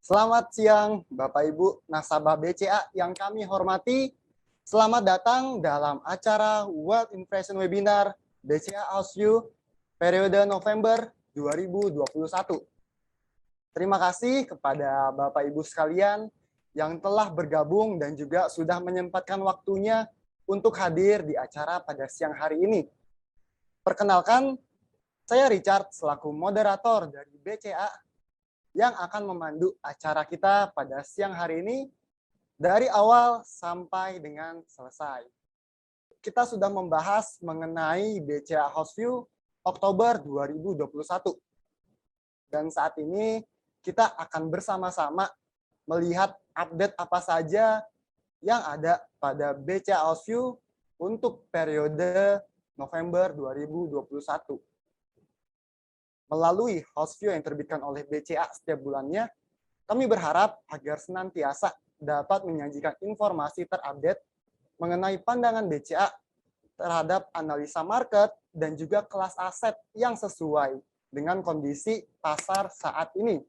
Selamat siang, Bapak Ibu nasabah BCA yang kami hormati. Selamat datang dalam acara World Impression Webinar BCA House View periode November 2021. Terima kasih kepada Bapak Ibu sekalian yang telah bergabung dan juga sudah menyempatkan waktunya untuk hadir di acara pada siang hari ini. Perkenalkan, saya Richard selaku moderator dari BCA yang akan memandu acara kita pada siang hari ini dari awal sampai dengan selesai. Kita sudah membahas mengenai BCA House View Oktober 2021. Dan saat ini kita akan bersama-sama melihat update apa saja yang ada pada BCA House View untuk periode November 2021. Melalui house view yang diterbitkan oleh BCA setiap bulannya, kami berharap agar senantiasa dapat menyajikan informasi terupdate mengenai pandangan BCA terhadap analisa market dan juga kelas aset yang sesuai dengan kondisi pasar saat ini.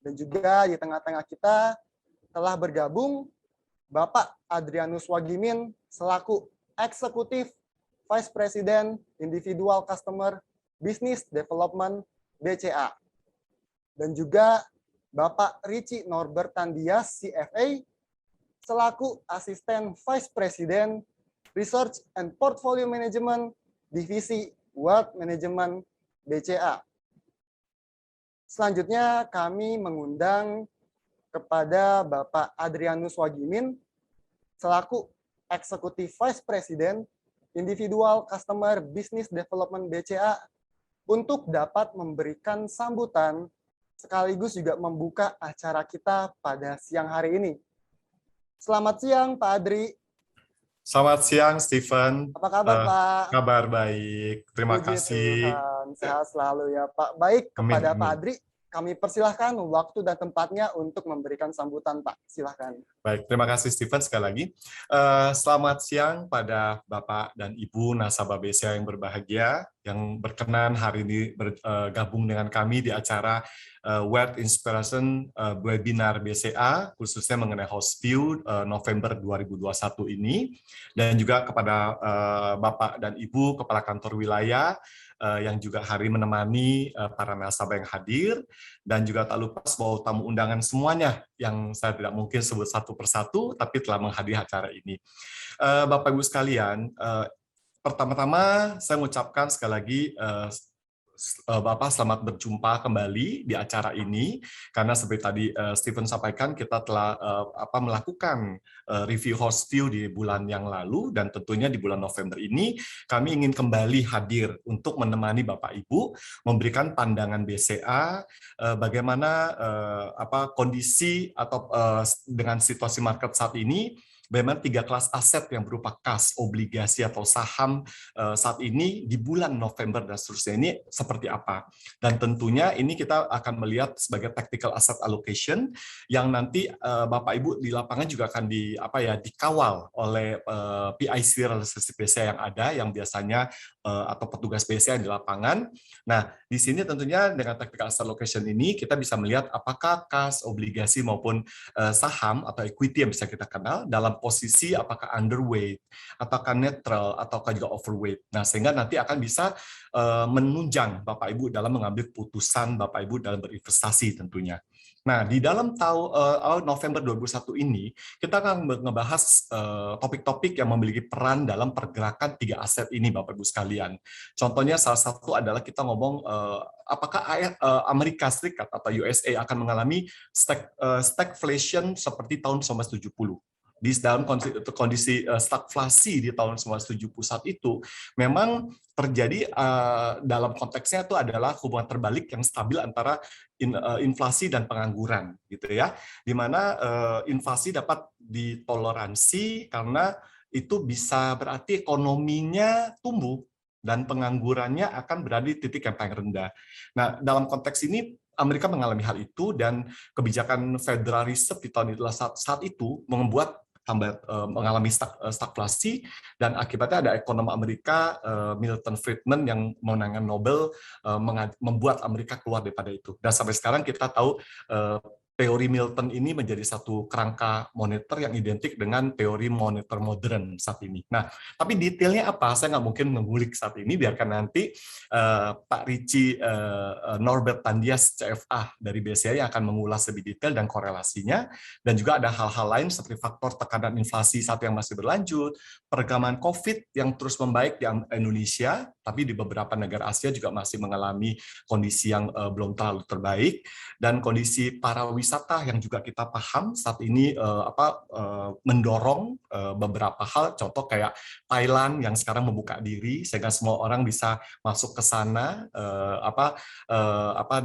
Dan juga di tengah-tengah kita telah bergabung Bapak Adrianus Wagimin selaku Eksekutif Vice President Individual Customer Business Development BCA. Dan juga Bapak Richie Norbertandias CFA selaku Asisten Vice President Research and Portfolio Management Divisi Wealth Management BCA. Selanjutnya kami mengundang kepada Bapak Adrianus Wagimin selaku Eksekutif Vice President Individual Customer Business Development BCA untuk dapat memberikan sambutan sekaligus juga membuka acara kita pada siang hari ini. Selamat siang Pak Adri. Selamat siang Stephen. Apa kabar Pak? Kabar baik, terima Puji kasih. Tuhan, sehat selalu ya Pak. Baik, kepada Amin. Pak Adri, kami persilahkan waktu dan tempatnya untuk memberikan sambutan Pak. Silahkan. Baik, terima kasih Stephen sekali lagi. Selamat siang pada Bapak dan Ibu nasabah BCA yang berbahagia, yang berkenan hari ini bergabung dengan kami di acara Wealth Inspiration Webinar BCA, khususnya mengenai House View November 2021 ini, dan juga kepada Bapak dan Ibu Kepala Kantor Wilayah, yang juga hari menemani para nasabah yang hadir, dan juga tak lupa bahwa tamu undangan semuanya yang saya tidak mungkin sebut satu persatu, tapi telah menghadiri acara ini. Bapak Ibu sekalian, pertama-tama saya mengucapkan sekali lagi Bapak selamat berjumpa kembali di acara ini, karena seperti tadi Stephen sampaikan, kita telah melakukan review house view di bulan yang lalu, dan tentunya di bulan November ini kami ingin kembali hadir untuk menemani Bapak Ibu memberikan pandangan BCA bagaimana kondisi atau dengan situasi market saat ini, bagaimana 3 kelas aset yang berupa kas, obligasi, atau saham saat ini di bulan November dan seterusnya ini seperti apa. Dan tentunya ini kita akan melihat sebagai tactical asset allocation yang nanti Bapak Ibu di lapangan juga akan dikawal oleh PIC relationship BCA yang ada, yang biasanya atau petugas BCA di lapangan. Nah, di sini tentunya dengan tactical asset allocation ini kita bisa melihat apakah kas, obligasi maupun saham atau equity yang bisa kita kenal dalam posisi apakah underweight, apakah neutral, ataukah juga overweight. Nah, sehingga nanti akan bisa menunjang Bapak Ibu dalam mengambil keputusan Bapak Ibu dalam berinvestasi tentunya. Nah, di dalam November 2021 ini, kita akan ngebahas topik-topik yang memiliki peran dalam pergerakan 3 aset ini, Bapak Ibu sekalian. Contohnya salah satu adalah kita ngomong apakah Amerika Serikat atau USA akan mengalami stagflation seperti tahun 1970. Di dalam kondisi stagflasi di tahun 1970 saat itu memang terjadi dalam konteksnya itu adalah hubungan terbalik yang stabil antara inflasi dan pengangguran gitu ya, di mana inflasi dapat ditoleransi karena itu bisa berarti ekonominya tumbuh dan penganggurannya akan berada di titik yang paling rendah. Nah, dalam konteks ini Amerika mengalami hal itu, dan kebijakan Federal Reserve di tahun itu saat itu membuat mengalami stagflasi, dan akibatnya ada ekonom Amerika Milton Friedman yang memenangkan Nobel membuat Amerika keluar daripada itu. Dan sampai sekarang kita tahu teori Milton ini menjadi satu kerangka moneter yang identik dengan teori moneter modern saat ini. Nah, tapi detailnya apa? Saya nggak mungkin mengulik saat ini, biarkan nanti Pak Richie Norbert Tandias, CFA dari BCA yang akan mengulas lebih detail dan korelasinya, dan juga ada hal-hal lain seperti faktor tekanan inflasi saat yang masih berlanjut, perkembangan COVID yang terus membaik di Indonesia, tapi di beberapa negara Asia juga masih mengalami kondisi yang belum terlalu terbaik, dan kondisi para wisata yang juga kita paham saat ini mendorong beberapa hal, contoh kayak Thailand yang sekarang membuka diri sehingga semua orang bisa masuk ke sana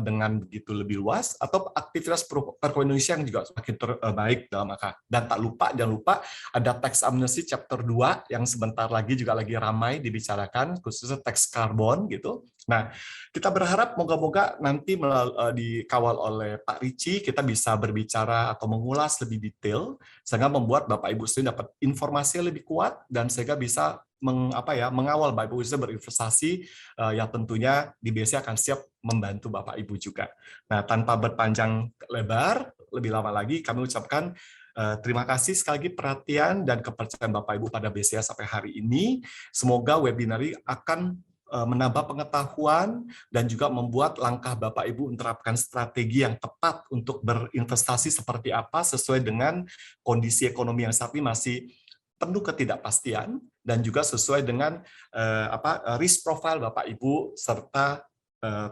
dengan begitu lebih luas, atau aktivitas perekonomian Indonesia yang juga semakin terbaik dalam angka. Dan jangan lupa ada tax amnesty chapter 2 yang sebentar lagi juga lagi ramai dibicarakan, khususnya tax karbon gitu. Nah, kita berharap moga-moga nanti dikawal oleh Pak Richie kita bisa berbicara atau mengulas lebih detail sehingga membuat Bapak Ibu sendiri dapat informasi yang lebih kuat dan sehingga bisa mengawal Bapak Ibu sendiri berinvestasi yang tentunya di BCA akan siap membantu Bapak Ibu juga. Nah, tanpa berpanjang lebar, lebih lama lagi kami ucapkan terima kasih sekali lagi perhatian dan kepercayaan Bapak Ibu pada BCA sampai hari ini. Semoga webinar ini akan menambah pengetahuan dan juga membuat langkah Bapak Ibu menerapkan strategi yang tepat untuk berinvestasi seperti apa sesuai dengan kondisi ekonomi yang saat ini masih penuh ketidakpastian dan juga sesuai dengan risk profile Bapak Ibu serta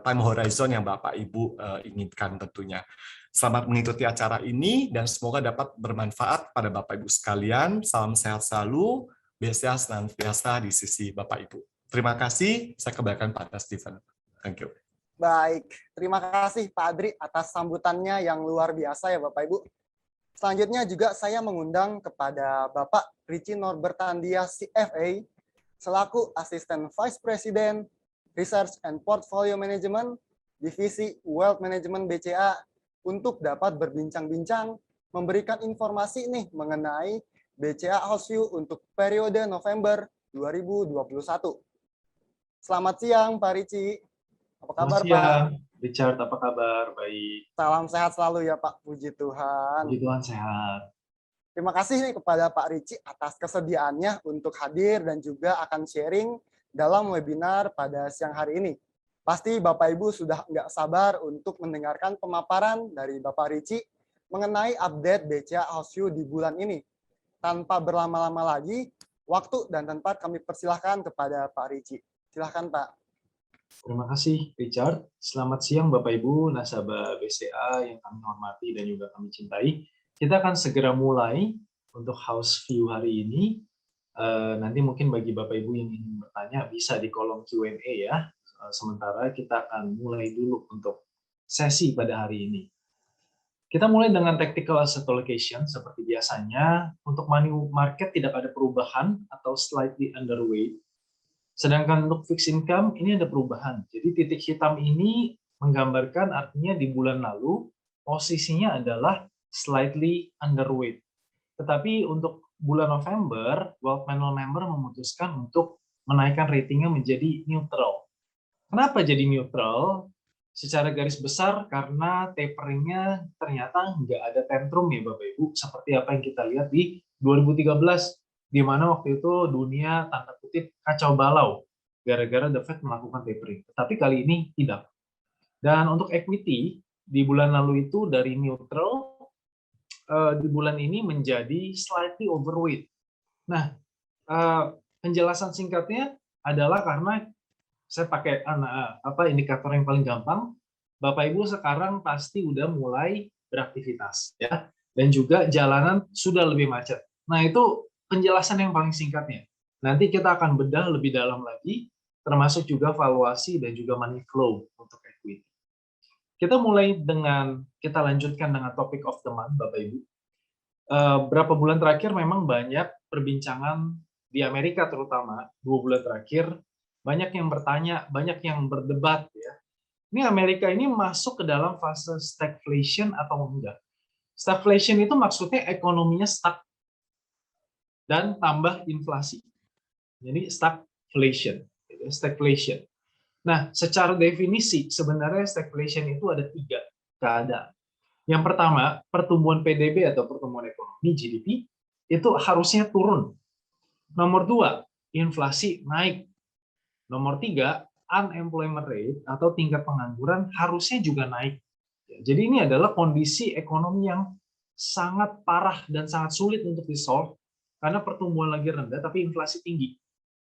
time horizon yang Bapak Ibu inginkan tentunya. Selamat mengikuti acara ini dan semoga dapat bermanfaat pada Bapak Ibu sekalian. Salam sehat selalu, BCA senantiasa di sisi Bapak Ibu. Terima kasih, saya kembalikan pada Stephen. Thank you. Baik, terima kasih Pak Adri atas sambutannya yang luar biasa ya Bapak Ibu. Selanjutnya juga saya mengundang kepada Bapak Richie Norbert Tandias, CFA, selaku Asisten Vice President Research and Portfolio Management, Divisi Wealth Management BCA, untuk dapat berbincang-bincang, memberikan informasi nih mengenai BCA House View untuk periode November 2021. Selamat siang, Pak Richie. Apa kabar, Selamat siang, Pak? Richard. Apa kabar? Baik. Salam sehat selalu ya, Pak. Puji Tuhan. Puji Tuhan sehat. Terima kasih nih kepada Pak Richie atas kesediaannya untuk hadir dan juga akan sharing dalam webinar pada siang hari ini. Pasti Bapak Ibu sudah nggak sabar untuk mendengarkan pemaparan dari Bapak Richie mengenai update BCA House View di bulan ini. Tanpa berlama-lama lagi, waktu dan tempat kami persilahkan kepada Pak Richie. Silahkan, Pak. Terima kasih, Richard. Selamat siang, Bapak Ibu, nasabah BCA yang kami hormati dan juga kami cintai. Kita akan segera mulai untuk House View hari ini. Nanti mungkin bagi Bapak Ibu yang ingin bertanya, bisa di kolom Q&A ya. Sementara kita akan mulai dulu untuk sesi pada hari ini. Kita mulai dengan tactical asset allocation seperti biasanya. Untuk money market tidak ada perubahan atau slightly underweight. Sedangkan untuk fixed income ini ada perubahan. Jadi titik hitam ini menggambarkan artinya di bulan lalu posisinya adalah slightly underweight. Tetapi untuk bulan November, Wealth Panel member memutuskan untuk menaikkan ratingnya menjadi neutral. Kenapa jadi neutral? Secara garis besar karena taperingnya ternyata nggak ada tantrum ya Bapak Ibu, seperti apa yang kita lihat di 2013. Di mana waktu itu dunia tanda kutip kacau balau gara-gara The Fed melakukan tapering. Tapi kali ini tidak. Dan untuk equity di bulan lalu itu dari neutral di bulan ini menjadi slightly overweight. Nah, penjelasan singkatnya adalah karena saya pakai indikator yang paling gampang. Bapak Ibu sekarang pasti udah mulai beraktivitas ya, dan juga jalanan sudah lebih macet. Nah, itu penjelasan yang paling singkatnya. Nanti kita akan bedah lebih dalam lagi, termasuk juga valuasi dan juga money flow untuk equity. Kita lanjutkan dengan topik of the month, Bapak Ibu. Berapa bulan terakhir memang banyak perbincangan di Amerika terutama, 2 bulan terakhir, banyak yang bertanya, banyak yang berdebat ya. Ini Amerika ini masuk ke dalam fase stagflation atau enggak? Stagflation itu maksudnya ekonominya stuck dan tambah inflasi. Jadi stagflation. Nah, secara definisi sebenarnya stagflation itu ada 3 keadaan. Yang pertama, pertumbuhan PDB atau pertumbuhan ekonomi GDP itu harusnya turun. Nomor 2, inflasi naik. Nomor 3, unemployment rate atau tingkat pengangguran harusnya juga naik. Jadi ini adalah kondisi ekonomi yang sangat parah dan sangat sulit untuk di-solve karena pertumbuhan lagi rendah tapi inflasi tinggi,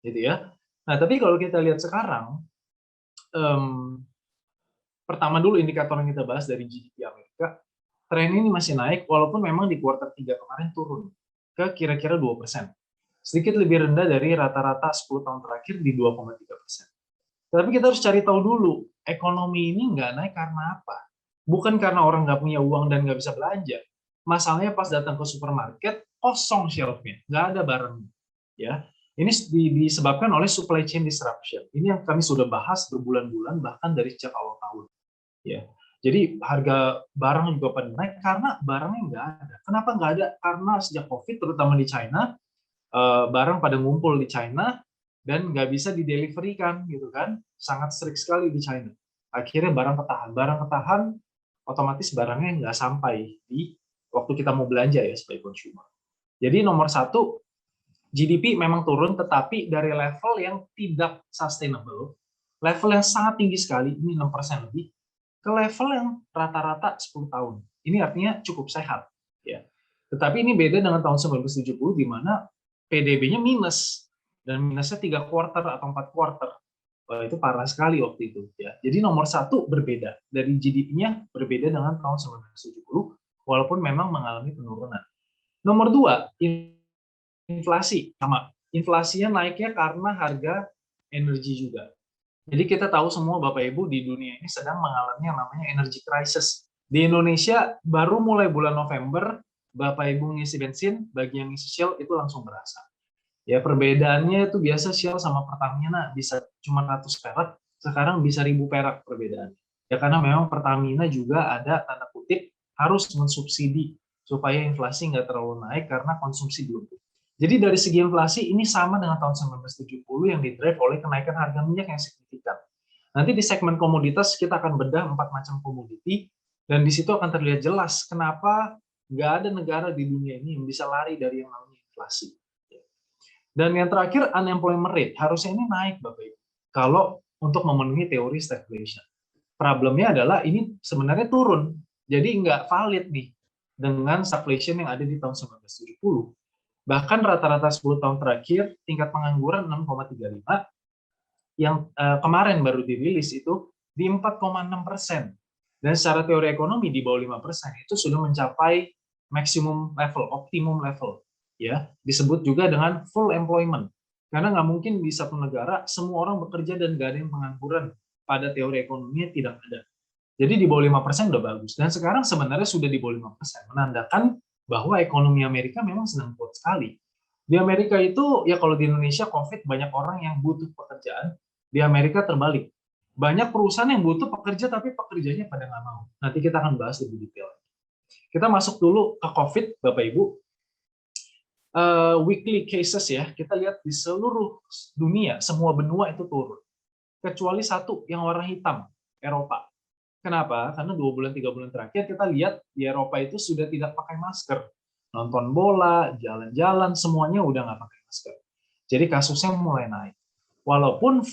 gitu ya. Nah, tapi kalau kita lihat sekarang, pertama dulu indikator yang kita bahas dari GDP Amerika, tren ini masih naik walaupun memang di kuartal 3 kemarin turun ke kira-kira 2%. Sedikit lebih rendah dari rata-rata 10 tahun terakhir di 2,3%. Tapi kita harus cari tahu dulu, ekonomi ini nggak naik karena apa? Bukan karena orang nggak punya uang dan nggak bisa belanja. Masalahnya pas datang ke supermarket, kosong shelf-nya, nggak ada barangnya. Ya, ini disebabkan oleh supply chain disruption. Ini yang kami sudah bahas berbulan-bulan, bahkan dari sejak awal tahun. Ya, jadi harga barang juga pada naik karena barangnya nggak ada. Kenapa nggak ada? Karena sejak COVID, terutama di China, barang pada ngumpul di China dan nggak bisa dideliverikan, gitu kan? Sangat strict sekali di China. Akhirnya barang ketahan, otomatis barangnya nggak sampai di waktu kita mau belanja ya sebagai consumer. Jadi nomor 1, GDP memang turun, tetapi dari level yang tidak sustainable, level yang sangat tinggi sekali, ini 6% lebih, ke level yang rata-rata 10 tahun. Ini artinya cukup sehat. Ya. Tetapi ini beda dengan tahun 1970, di mana PDB-nya minus, dan minusnya 3 kuartal atau 4 kuartal. Wah, itu parah sekali waktu itu. Ya. Jadi nomor 1 berbeda, dari GDP-nya berbeda dengan tahun 1970, walaupun memang mengalami penurunan. Nomor 2, inflasi. Sama. Inflasinya naiknya karena harga energi juga. Jadi kita tahu semua Bapak Ibu di dunia ini sedang mengalami yang namanya energy crisis. Di Indonesia baru mulai bulan November, Bapak Ibu ngisi bensin, bagi yang ngisi Shell itu langsung berasa. Ya perbedaannya itu biasa Shell sama Pertamina bisa cuma 100 perak, sekarang bisa 1000 perak perbedaannya. Ya karena memang Pertamina juga ada tanda kutip harus mensubsidi supaya inflasi nggak terlalu naik karena konsumsi belum. Jadi dari segi inflasi ini sama dengan tahun 1970 yang didrive oleh kenaikan harga minyak yang signifikan. Nanti di segmen komoditas kita akan bedah 4 macam komoditi dan di situ akan terlihat jelas kenapa nggak ada negara di dunia ini yang bisa lari dari yang namanya inflasi. Dan yang terakhir unemployment rate harusnya ini naik Bapak Ibu kalau untuk memenuhi teori stagflation. Problemnya adalah ini sebenarnya turun, jadi nggak valid nih dengan stagflation yang ada di tahun 1970. Bahkan rata-rata 10 tahun terakhir, tingkat pengangguran 6,35, yang kemarin baru dirilis itu di 4,6%. Dan secara teori ekonomi di bawah 5% itu sudah mencapai maximum level, optimum level. Ya, disebut juga dengan full employment. Karena nggak mungkin di satu negara semua orang bekerja dan nggak ada yang pengangguran. Pada teori ekonominya tidak ada. Jadi di bawah 5% udah bagus. Dan sekarang sebenarnya sudah di bawah 5%, menandakan bahwa ekonomi Amerika memang sedang kuat sekali. Di Amerika itu, ya kalau di Indonesia COVID banyak orang yang butuh pekerjaan, di Amerika terbalik. Banyak perusahaan yang butuh pekerja, tapi pekerjanya pada nggak mau. Nanti kita akan bahas lebih detail. Kita masuk dulu ke COVID, Bapak Ibu. Weekly cases ya, kita lihat di seluruh dunia, semua benua itu turun. Kecuali satu, yang warna hitam, Eropa. Kenapa? Karena 2 bulan 3 bulan terakhir kita lihat di Eropa itu sudah tidak pakai masker. Nonton bola, jalan-jalan, semuanya udah nggak pakai masker. Jadi kasusnya mulai naik. Walaupun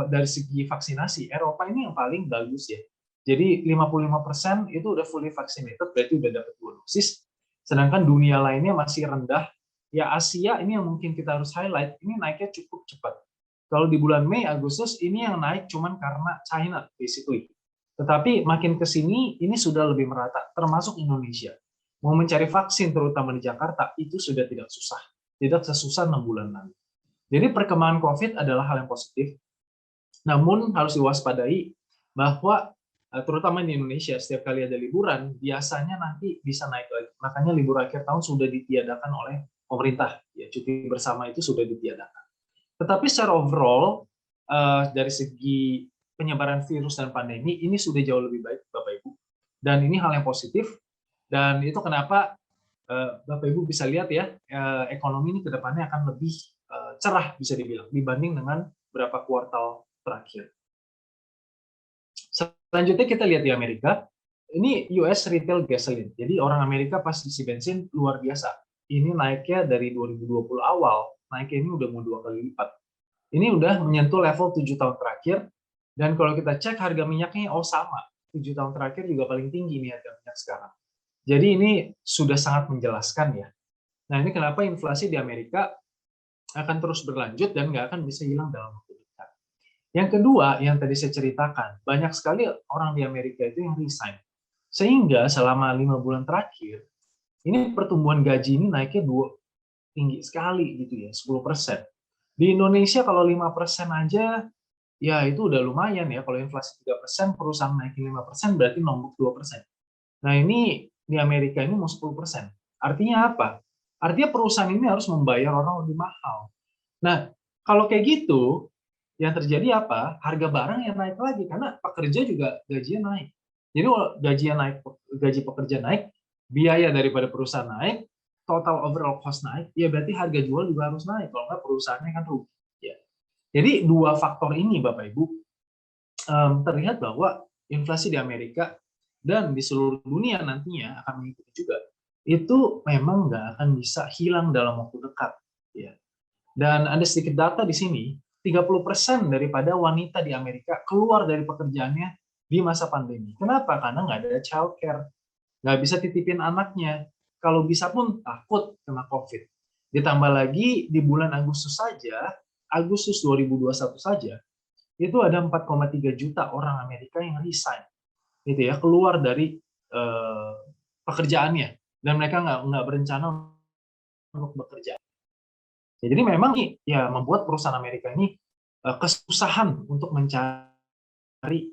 dari segi vaksinasi, Eropa ini yang paling bagus ya. Jadi 55% itu udah fully vaccinated, berarti udah dapat 2 dosis. Sedangkan dunia lainnya masih rendah. Ya Asia ini yang mungkin kita harus highlight, ini naiknya cukup cepat. Kalau di bulan Mei, Agustus, ini yang naik cuman karena China, basically. Tetapi makin ke sini, ini sudah lebih merata, termasuk Indonesia. Mau mencari vaksin, terutama di Jakarta, itu sudah tidak susah. Tidak sesusah 6 bulan lalu. Jadi perkembangan COVID adalah hal yang positif. Namun harus diwaspadai bahwa, terutama di Indonesia, setiap kali ada liburan, biasanya nanti bisa naik lagi. Makanya libur akhir tahun sudah ditiadakan oleh pemerintah. Ya, cuti bersama itu sudah ditiadakan. Tetapi secara overall, dari segi penyebaran virus dan pandemi ini sudah jauh lebih baik Bapak Ibu, dan ini hal yang positif, dan itu kenapa Bapak Ibu bisa lihat ya ekonomi ini kedepannya akan lebih cerah bisa dibilang dibanding dengan beberapa kuartal terakhir. Selanjutnya kita lihat di Amerika, ini US retail gasoline. Jadi orang Amerika pas isi bensin luar biasa. Ini naiknya dari 2020 awal, naiknya ini udah mau 2 kali lipat. Ini udah menyentuh level 7 tahun terakhir. Dan kalau kita cek harga minyaknya, oh sama. 7 tahun terakhir juga paling tinggi nih harga minyak sekarang. Jadi ini sudah sangat menjelaskan ya. Nah ini kenapa inflasi di Amerika akan terus berlanjut dan nggak akan bisa hilang dalam waktu dekat. Yang kedua, yang tadi saya ceritakan, banyak sekali orang di Amerika itu yang resign. Sehingga selama 5 bulan terakhir, ini pertumbuhan gaji ini naiknya tinggi sekali gitu ya, 10%. Di Indonesia kalau 5% aja, ya itu udah lumayan ya. Kalau inflasi 3%, perusahaan naikin 5%, berarti nombok 2%. Nah ini di Amerika ini mau 10%. Artinya apa? Artinya perusahaan ini harus membayar orang lebih mahal. Nah, kalau kayak gitu, yang terjadi apa? Harga barang yang naik lagi, karena pekerja juga gajinya naik. Jadi kalau gaji pekerja naik, biaya daripada perusahaan naik, total overall cost naik, ya berarti harga jual juga harus naik. Kalau nggak perusahaannya kan rugi. Ya. Jadi dua faktor ini, Bapak Ibu, terlihat bahwa inflasi di Amerika dan di seluruh dunia nantinya akan mengikuti juga. Itu memang nggak akan bisa hilang dalam waktu dekat. Ya. Dan ada sedikit data di sini, 30% daripada wanita di Amerika keluar dari pekerjaannya di masa pandemi. Kenapa? Karena nggak ada childcare, nggak bisa titipin anaknya. Kalau bisa pun takut kena COVID. Ditambah lagi di bulan Agustus saja, Agustus 2021 saja, itu ada 4,3 juta orang Amerika yang resign, gitu ya, keluar dari pekerjaannya, dan mereka nggak berencana untuk bekerja. Jadi memang ya membuat perusahaan Amerika ini kesusahan untuk mencari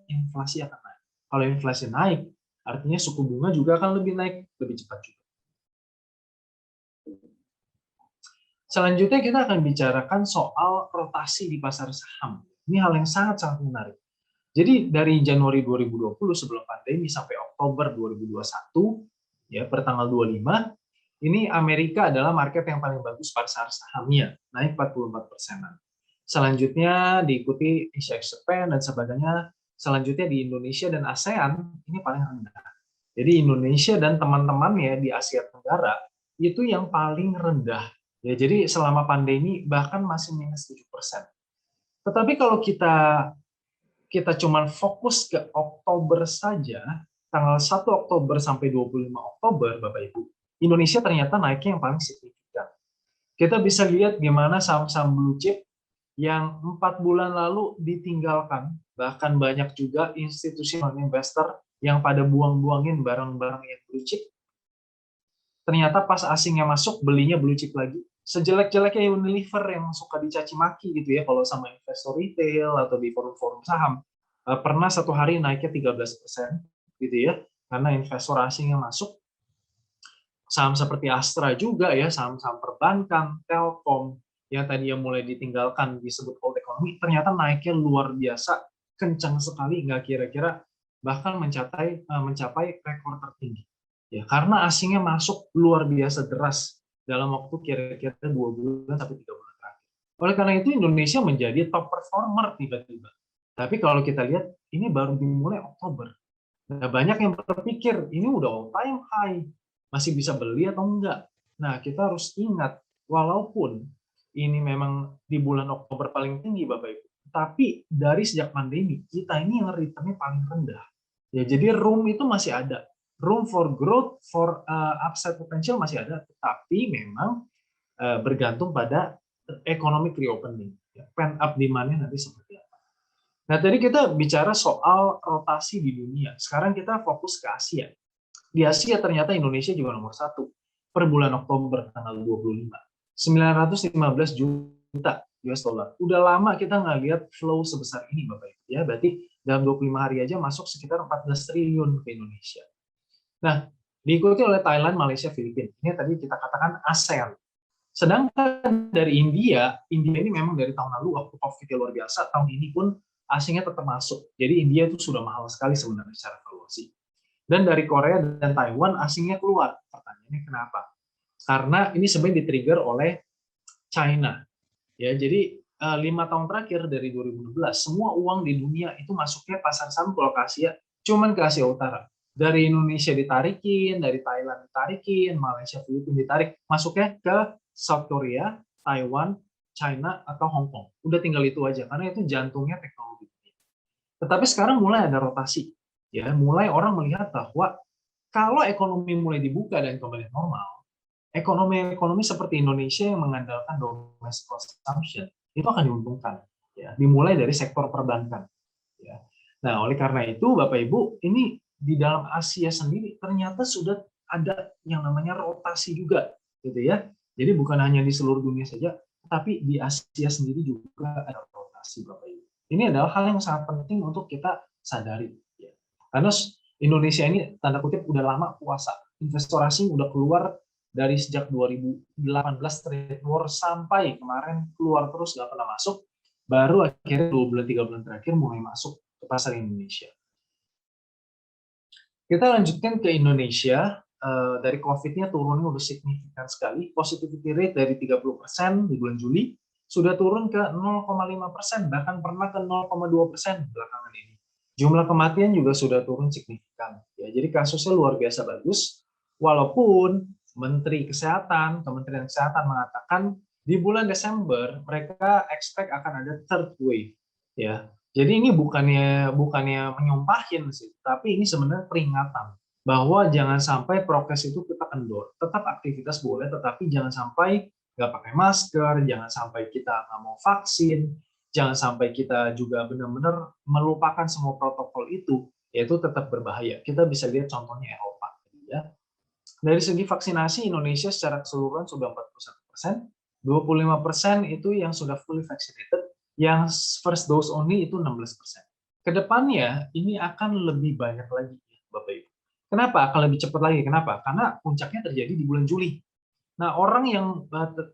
inflasi akan naik. Kalau inflasi naik, artinya suku bunga juga akan lebih naik lebih cepat juga. Selanjutnya kita akan bicarakan soal rotasi di pasar saham. Ini hal yang sangat-sangat menarik. Jadi dari Januari 2020 sebelum pandemi sampai Oktober 2021, ya per tanggal 25, ini Amerika adalah market yang paling bagus pasar sahamnya, naik 44%. Selanjutnya diikuti Asia Japan dan sebagainya. Selanjutnya di Indonesia dan ASEAN, ini paling rendah. Jadi Indonesia dan teman-temannya di Asia Tenggara itu yang paling rendah. Ya, jadi selama pandemi bahkan masih minus 7%. Tetapi kalau kita cuma fokus ke Oktober saja, tanggal 1 Oktober sampai 25 Oktober, Bapak Ibu, Indonesia ternyata naiknya yang paling signifikan. Kita bisa lihat gimana saham-saham blue chip yang 4 bulan lalu ditinggalkan, bahkan banyak juga institutional investor yang pada buang-buangin barang-barang yang blue chip. Ternyata pas asingnya masuk, belinya blue chip lagi. Sejelek-jeleknya Unilever yang suka dicaci maki gitu ya, kalau sama investor retail atau di forum-forum saham, pernah satu hari naiknya 13% gitu ya, karena investor asing yang masuk. Saham seperti Astra juga ya, saham-saham perbankan, Telkom, yang tadinya mulai ditinggalkan disebut old economy, ternyata naiknya luar biasa, kencang sekali, nggak kira-kira, bahkan mencapai rekor tertinggi. Ya, karena asingnya masuk luar biasa deras dalam waktu kira-kira 2 bulan sampai 3 bulan terakhir. Oleh karena itu Indonesia menjadi top performer tiba-tiba. Tapi kalau kita lihat, ini baru dimulai Oktober. Nah, banyak yang berpikir, ini udah all time high, masih bisa beli atau enggak. Nah, kita harus ingat, walaupun ini memang di bulan Oktober paling tinggi, Bapak Ibu, tapi dari sejak pandemi, kita ini yang returnnya paling rendah. Ya, jadi room itu masih ada. Room for growth, for upside potential masih ada, tetapi memang bergantung pada economic reopening. Pent up demand-nya nanti seperti apa. Nah, tadi kita bicara soal rotasi di dunia. Sekarang kita fokus ke Asia. Di Asia ternyata Indonesia juga nomor 1 per bulan Oktober tanggal 25. 915 juta US dollar. Udah lama kita nggak lihat flow sebesar ini, Bapak Ibu. Ya, berarti dalam 25 hari aja masuk sekitar 14 triliun ke Indonesia. Nah, diikuti oleh Thailand, Malaysia, Filipina. Ini tadi kita katakan ASEAN. Sedangkan dari India ini memang dari tahun lalu waktu COVID luar biasa, tahun ini pun asingnya tetap masuk. Jadi India itu sudah mahal sekali sebenarnya secara valuasi. Dan dari Korea dan Taiwan asingnya keluar. Pertanyaannya kenapa? Karena ini sebenarnya di-trigger oleh China. Ya, jadi 5 tahun terakhir dari 2016 semua uang di dunia itu masuknya pasar saham kalau ke Asia cuman ke Asia Utara. Dari Indonesia ditarikin, dari Thailand ditarikin, Malaysia, Filipina ditarik, masuknya ke South Korea, Taiwan, China, atau Hong Kong. Udah tinggal itu aja, karena itu jantungnya teknologi. Tetapi sekarang mulai ada rotasi. Ya, mulai orang melihat bahwa kalau ekonomi mulai dibuka dan kembali normal, ekonomi seperti Indonesia yang mengandalkan domestic consumption itu akan diuntungkan. Ya, dimulai dari sektor perbankan. Ya. Nah, oleh karena itu, Bapak Ibu, ini di dalam Asia sendiri ternyata sudah ada yang namanya rotasi juga, gitu ya. Jadi bukan hanya di seluruh dunia saja, tapi di Asia sendiri juga ada rotasi, Bapak Ibu. Ini adalah hal yang sangat penting untuk kita sadari. Ya. Karena Indonesia ini tanda kutip udah lama puasa, investor asing udah keluar dari sejak 2018 trade war sampai kemarin keluar terus nggak pernah masuk, baru akhirnya 2 bulan 3 bulan terakhir mulai masuk ke pasar Indonesia. Kita lanjutkan ke Indonesia, dari COVID-nya turunnya udah signifikan sekali, positivity rate dari 30% di bulan Juli sudah turun ke 0,5%, bahkan pernah ke 0,2% belakangan ini. Jumlah kematian juga sudah turun signifikan. Ya, jadi kasusnya luar biasa bagus, walaupun Kementerian Kesehatan mengatakan di bulan Desember mereka expect akan ada third wave. Ya, jadi ini bukannya menyumpahin sih, tapi ini sebenarnya peringatan bahwa jangan sampai prokes itu kita kendor. Tetap aktivitas boleh, tetapi jangan sampai nggak pakai masker, jangan sampai kita nggak mau vaksin, jangan sampai kita juga benar-benar melupakan semua protokol itu, yaitu tetap berbahaya. Kita bisa lihat contohnya Eropa. Ya. Dari segi vaksinasi, Indonesia secara keseluruhan sudah 41%, 25% itu yang sudah fully vaccinated, yang first dose only itu 16%. Kedepannya ini akan lebih banyak lagi, Bapak Ibu. Kenapa? Akan lebih cepat lagi. Kenapa? Karena puncaknya terjadi di bulan Juli. Nah, orang yang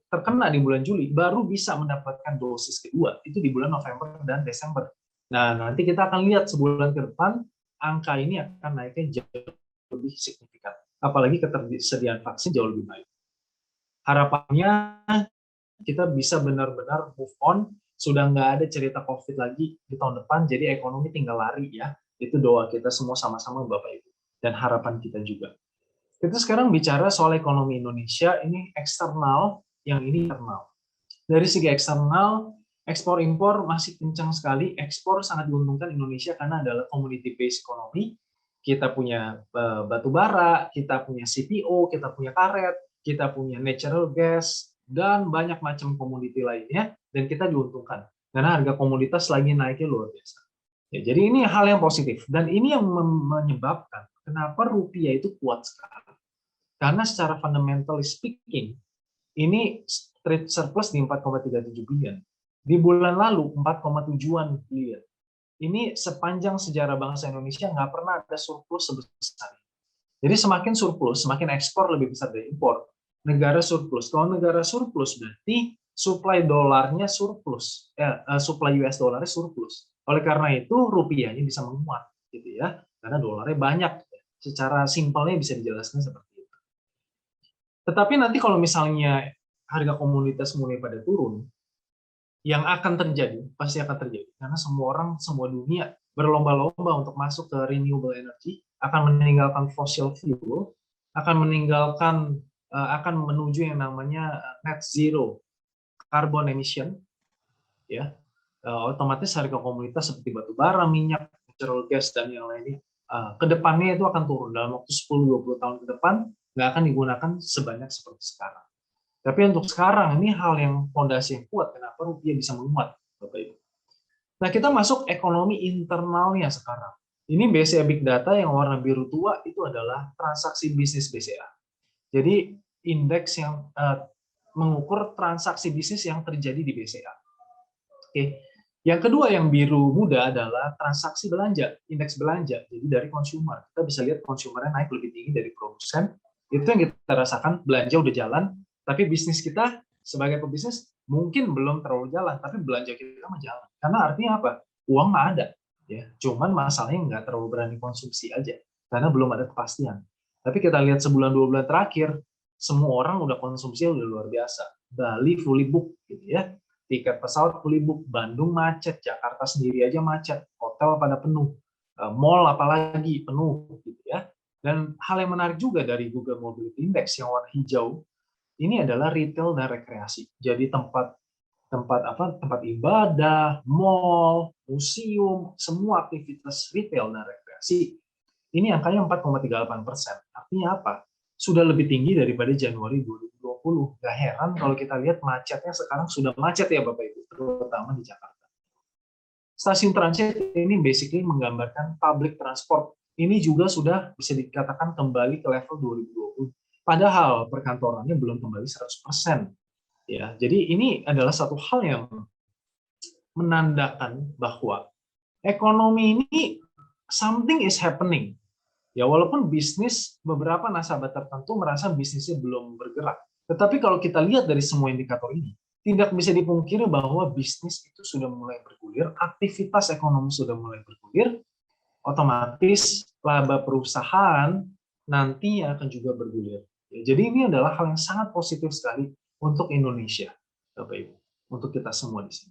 terkena di bulan Juli baru bisa mendapatkan dosis kedua itu di bulan November dan Desember. Nah, nanti kita akan lihat sebulan ke depan angka ini akan naiknya jauh lebih signifikan. Apalagi ketersediaan vaksin jauh lebih baik. Harapannya kita bisa benar-benar move on, sudah nggak ada cerita COVID lagi di tahun depan, jadi ekonomi tinggal lari ya. Itu doa kita semua sama-sama Bapak Ibu, dan harapan kita juga. Kita sekarang bicara soal ekonomi Indonesia, ini eksternal, yang ini internal. Dari segi eksternal, ekspor impor masih kencang sekali, ekspor sangat diuntungkan Indonesia karena adalah community based economy. Kita punya batu bara, kita punya CPO, kita punya karet, kita punya natural gas, dan banyak macam komoditi lainnya, dan kita diuntungkan karena harga komoditas lagi naiknya luar biasa. Ya, jadi ini hal yang positif, dan ini yang menyebabkan kenapa rupiah itu kuat sekali. Karena secara fundamental speaking, ini trade surplus di 4,37 billion. Di bulan lalu 4,7 billion. Ini sepanjang sejarah bangsa Indonesia nggak pernah ada surplus sebesar ini. Jadi semakin surplus, semakin ekspor lebih besar dari impor. Negara surplus. Kalau negara surplus berarti supply dolarnya surplus, supply US dolarnya surplus. Oleh karena itu rupiahnya bisa menguat, gitu ya, karena dolarnya banyak. Secara simpelnya bisa dijelaskan seperti itu. Tetapi nanti kalau misalnya harga komoditas mulai pada turun, yang akan terjadi, pasti akan terjadi. Karena semua orang, semua dunia berlomba-lomba untuk masuk ke renewable energy, akan meninggalkan fossil fuel, akan menuju yang namanya net zero carbon emission, ya. Otomatis harga komoditas seperti batu bara, minyak, natural gas, dan yang lainnya, kedepannya itu akan turun. Dalam waktu 10-20 tahun ke depan, nggak akan digunakan sebanyak seperti sekarang. Tapi untuk sekarang, ini hal yang fondasi yang kuat, kenapa rupiah bisa menguat, Bapak Ibu. Nah, kita masuk ekonomi internalnya sekarang. Ini BCA Big Data yang warna biru tua itu adalah transaksi bisnis BCA. Jadi, indeks yang mengukur transaksi bisnis yang terjadi di BCA. Oke. Yang kedua yang biru muda adalah transaksi belanja, indeks belanja. Jadi dari consumer, kita bisa lihat consumernya naik lebih tinggi dari produsen. Itu yang kita rasakan, belanja udah jalan, tapi bisnis kita sebagai pebisnis mungkin belum terlalu jalan, tapi belanja kita mah jalan. Karena artinya apa? Uang nggak ada. Ya, cuman masalahnya nggak terlalu berani konsumsi aja, karena belum ada kepastian. Tapi kita lihat sebulan 2 bulan terakhir, semua orang udah konsumsi udah luar biasa. Bali fully book, gitu ya. Tiket pesawat fully book, Bandung macet, Jakarta sendiri aja macet, hotel pada penuh. mall apalagi penuh gitu ya. Dan hal yang menarik juga dari Google Mobility Index yang warna hijau ini adalah retail dan rekreasi. Jadi tempat ibadah, mall, museum, semua aktivitas retail dan rekreasi ini angkanya 4,38%. Artinya apa? Sudah lebih tinggi daripada Januari 2020. Gak heran kalau kita lihat macetnya sekarang sudah macet ya Bapak Ibu, terutama di Jakarta. Stasiun transit ini basically menggambarkan public transport. Ini juga sudah bisa dikatakan kembali ke level 2020. Padahal perkantorannya belum kembali 100%. Ya, jadi ini adalah satu hal yang menandakan bahwa ekonomi ini something is happening. Ya, walaupun bisnis beberapa nasabah tertentu merasa bisnisnya belum bergerak. Tetapi kalau kita lihat dari semua indikator ini, tidak bisa dipungkiri bahwa bisnis itu sudah mulai bergulir, aktivitas ekonomi sudah mulai bergulir, otomatis laba perusahaan nanti akan juga bergulir. Ya, jadi ini adalah hal yang sangat positif sekali untuk Indonesia, Bapak Ibu, untuk kita semua di sini.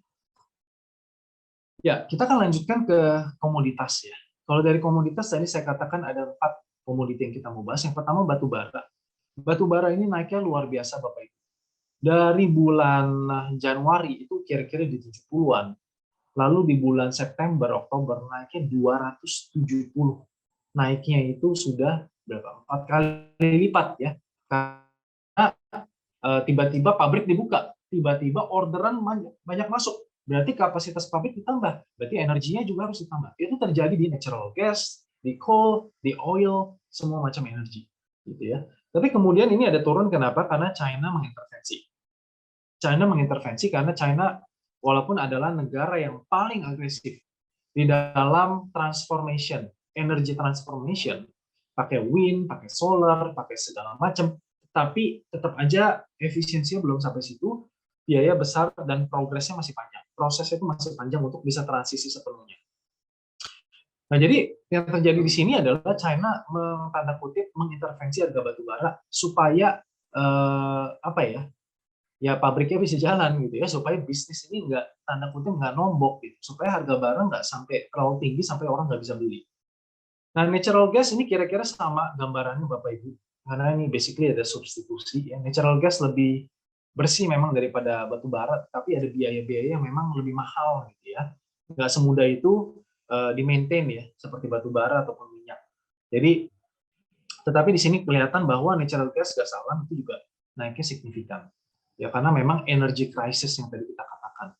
Ya, kita akan lanjutkan ke komoditas ya. Kalau dari komoditas tadi saya katakan ada 4 komoditi yang kita mau bahas. Yang pertama batu bara. Batu bara ini naiknya luar biasa Bapak Ibu. Dari bulan Januari itu kira-kira di 70-an. Lalu di bulan September, Oktober naiknya 270. Naiknya itu sudah berapa? 4 kali lipat ya. Karena tiba-tiba pabrik dibuka, tiba-tiba orderan banyak masuk. Berarti kapasitas pabrik ditambah, berarti energinya juga harus ditambah. Itu terjadi di natural gas, di coal, di oil, semua macam energi, gitu ya. Tapi kemudian ini ada turun, kenapa? Karena China mengintervensi. China mengintervensi karena China walaupun adalah negara yang paling agresif di dalam transformation, energy transformation, pakai wind, pakai solar, pakai segala macam, tapi tetap aja efisiensinya belum sampai situ, biaya besar dan progresnya masih panjang. Prosesnya itu masih panjang untuk bisa transisi sepenuhnya. Nah, jadi yang terjadi di sini adalah China tanda kutip mengintervensi harga batu bara supaya ya pabriknya bisa jalan gitu ya, supaya bisnis ini nggak tanda kutip nggak nombok gitu, supaya harga barang nggak sampai terlalu tinggi sampai orang nggak bisa beli. Nah, natural gas ini kira-kira sama gambarannya Bapak Ibu, karena ini basically ada substitusi ya. Natural gas lebih bersih memang daripada batu bara, tapi ada biaya-biaya yang memang lebih mahal gitu ya. Nggak semudah itu di-maintain ya, seperti batu bara ataupun minyak. Jadi, tetapi di sini kelihatan bahwa natural gas, gas alam itu juga naiknya signifikan. Ya, karena memang energy crisis yang tadi kita katakan.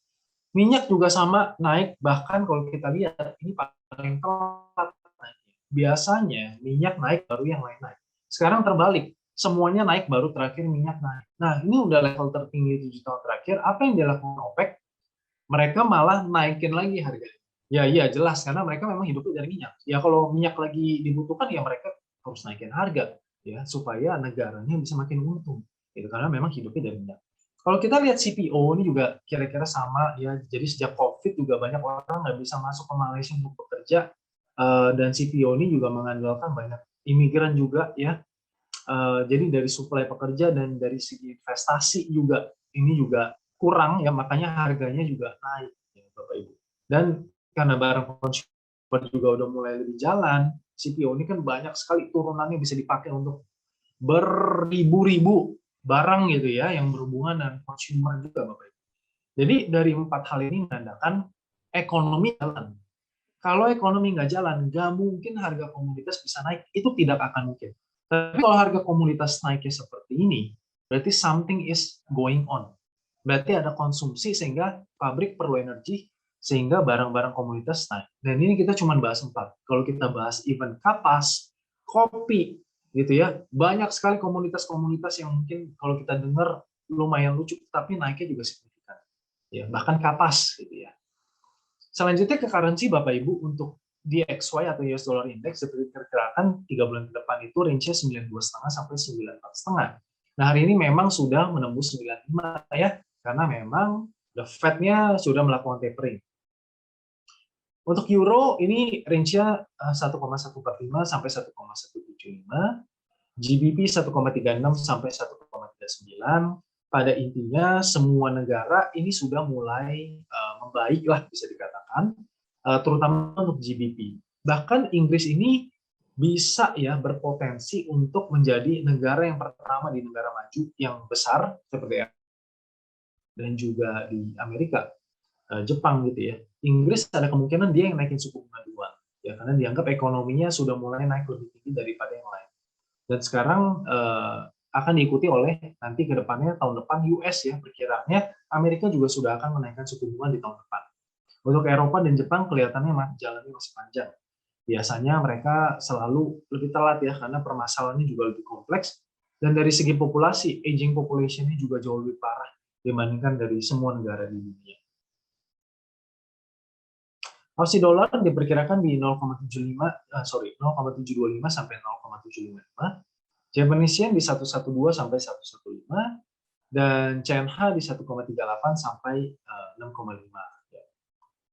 Minyak juga sama naik, bahkan kalau kita lihat ini paling telat naiknya. Biasanya minyak naik baru yang lain naik. Sekarang terbalik. Semuanya naik, baru terakhir minyak naik. Nah, ini udah level tertinggi 7 tahun terakhir. Apa yang dilakukan OPEC? Mereka malah naikin lagi harganya. Ya, iya jelas, karena mereka memang hidupnya dari minyak. Ya, kalau minyak lagi dibutuhkan, ya mereka harus naikin harga, ya supaya negaranya bisa makin untung. Gitu, karena memang hidupnya dari minyak. Kalau kita lihat CPO ini juga kira-kira sama, ya. Jadi sejak COVID juga banyak orang nggak bisa masuk ke Malaysia untuk bekerja, dan CPO ini juga mengandalkan banyak imigran juga, ya. Jadi dari suplai pekerja dan dari segi investasi juga ini juga kurang ya, makanya harganya juga naik ya Bapak Ibu. Dan karena barang consumer juga udah mulai lebih jalan, CPO ini kan banyak sekali turunannya bisa dipakai untuk beribu-ribu barang gitu ya yang berhubungan dengan consumer juga Bapak Ibu. Jadi dari 4 hal ini menandakan ekonomi jalan. Kalau ekonomi nggak jalan, nggak mungkin harga komoditas bisa naik. Itu tidak akan mungkin. Tapi kalau harga komoditas naiknya seperti ini, berarti something is going on. Berarti ada konsumsi sehingga pabrik perlu energi, sehingga barang-barang komoditas naik. Dan ini kita cuma bahas 4. Kalau kita bahas even kapas, kopi, gitu ya, banyak sekali komoditas-komoditas yang mungkin kalau kita dengar lumayan lucu, tapi naiknya juga signifikan. Ya, bahkan kapas, gitu ya. Selanjutnya ke currency Bapak Ibu, untuk DXY atau US Dollar Index seperti diperkirakan 3 bulan ke depan itu range-nya 92,5 sampai 94,5. Nah, hari ini memang sudah menembus 95 ya, karena memang the Fed-nya sudah melakukan tapering. Untuk euro ini range-nya 1,145 sampai 1,175, GBP 1,36 sampai 1,39. Pada intinya semua negara ini sudah mulai membaik lah bisa dikatakan, terutama untuk GBP. Bahkan Inggris ini bisa ya berpotensi untuk menjadi negara yang pertama di negara maju yang besar seperti dan juga di Amerika, Jepang gitu ya. Inggris ada kemungkinan dia yang naikin suku bunga duluan, ya karena dianggap ekonominya sudah mulai naik lebih tinggi daripada yang lain. Dan sekarang akan diikuti oleh nanti ke depannya tahun depan US ya, perkiraannya Amerika juga sudah akan menaikkan suku bunga di tahun depan. Untuk Eropa dan Jepang kelihatannya jalannya masih panjang. Biasanya mereka selalu lebih telat ya, karena permasalahannya juga lebih kompleks. Dan dari segi populasi, aging population-nya juga jauh lebih parah dibandingkan dari semua negara di dunia. Aussie dollar diperkirakan di 0,725 sampai 0,755. Japanese yen di 112 sampai 115 dan CNH di 1,38 sampai 6,5.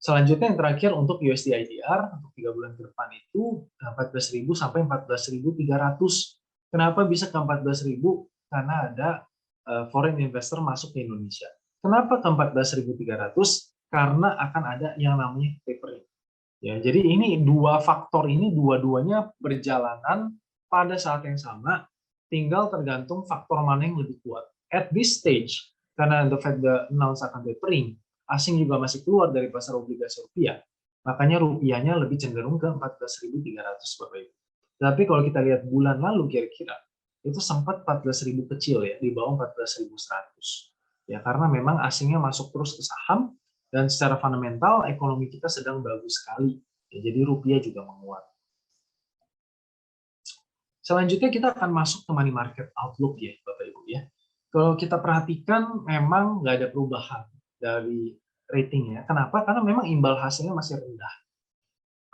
Selanjutnya yang terakhir untuk USD IDR untuk 3 bulan ke depan itu 14.000 sampai 14.300. Kenapa bisa ke 14.000? Karena ada foreign investor masuk ke Indonesia. Kenapa ke 14.300? Karena akan ada yang namanya tapering. Ya, jadi ini dua faktor ini dua-duanya berjalanan pada saat yang sama, tinggal tergantung faktor mana yang lebih kuat. At this stage, karena the Fed announce akan tapering, asing juga masih keluar dari pasar obligasi rupiah, makanya rupiahnya lebih cenderung ke 14.300 Bapak Ibu. Tapi kalau kita lihat bulan lalu kira-kira, itu sempat 14.000 kecil ya, di bawah 14.100. Ya, karena memang asingnya masuk terus ke saham, dan secara fundamental ekonomi kita sedang bagus sekali. Ya, jadi rupiah juga menguat. Selanjutnya kita akan masuk ke money market outlook ya Bapak Ibu ya. Kalau kita perhatikan memang nggak ada perubahan dari ratingnya. Kenapa? Karena memang imbal hasilnya masih rendah.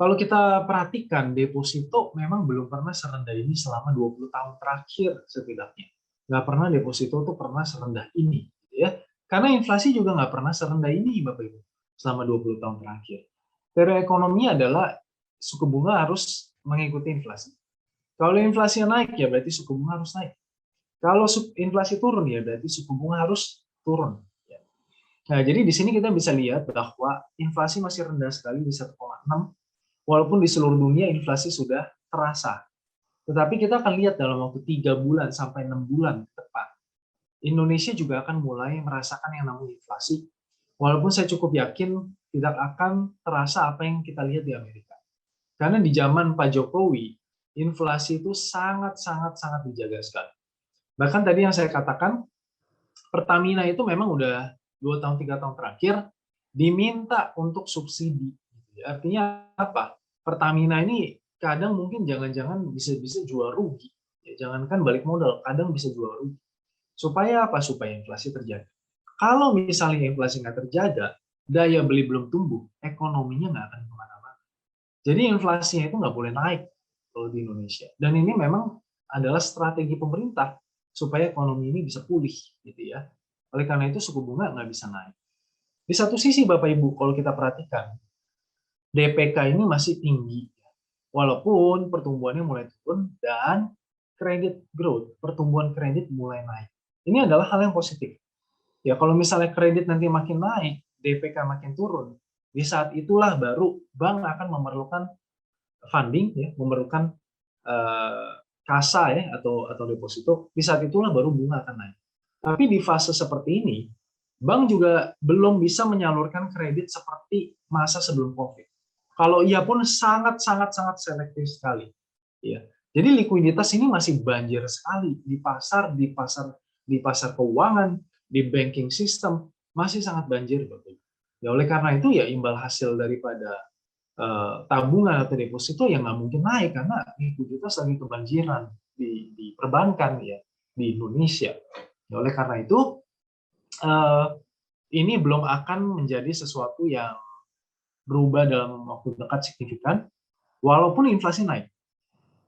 Kalau kita perhatikan deposito memang belum pernah serendah ini selama 20 tahun terakhir setidaknya. Nggak pernah deposito itu pernah serendah ini. Ya. Karena inflasi juga nggak pernah serendah ini Bapak Ibu selama 20 tahun terakhir. Teori ekonomi adalah suku bunga harus mengikuti inflasi. Kalau inflasi naik ya berarti suku bunga harus naik. Kalau inflasi turun ya berarti suku bunga harus turun. Nah, jadi di sini kita bisa lihat bahwa inflasi masih rendah sekali di 1,6, walaupun di seluruh dunia inflasi sudah terasa. Tetapi kita akan lihat dalam waktu 3 bulan sampai 6 bulan ke depan, Indonesia juga akan mulai merasakan yang namanya inflasi, walaupun saya cukup yakin tidak akan terasa apa yang kita lihat di Amerika. Karena di zaman Pak Jokowi, inflasi itu sangat dijaga sekali. Bahkan tadi yang saya katakan, Pertamina itu memang udah 2 tahun 3 tahun terakhir diminta untuk subsidi. Artinya apa? Pertamina ini kadang mungkin jangan-jangan bisa jual rugi. Ya, jangankan balik modal, kadang bisa jual rugi. Supaya apa? Supaya inflasi terjaga. Kalau misalnya inflasi nggak terjaga, daya beli belum tumbuh, ekonominya nggak akan kemana-mana. Jadi inflasinya itu nggak boleh naik kalau di Indonesia. Dan ini memang adalah strategi pemerintah supaya ekonomi ini bisa pulih, gitu ya. Oleh karena itu suku bunga nggak bisa naik. Di satu sisi Bapak Ibu, kalau kita perhatikan, DPK ini masih tinggi. Walaupun pertumbuhannya mulai turun dan kredit growth, pertumbuhan kredit mulai naik. Ini adalah hal yang positif. Ya, kalau misalnya kredit nanti makin naik, DPK makin turun, di saat itulah baru bank akan memerlukan funding, ya, memerlukan kasa ya atau deposito. Di saat itulah baru bunga akan naik. Tapi di fase seperti ini, bank juga belum bisa menyalurkan kredit seperti masa sebelum COVID. Kalau iya pun sangat selektif sekali. Ya. Jadi likuiditas ini masih banjir sekali di pasar keuangan, di banking system masih sangat banjir. Ya, oleh karena itu ya imbal hasil daripada tabungan atau deposito yang nggak mungkin naik karena likuiditas lagi kebanjiran di perbankan ya di Indonesia. Ya, oleh karena itu, ini belum akan menjadi sesuatu yang berubah dalam waktu dekat signifikan, walaupun inflasi naik.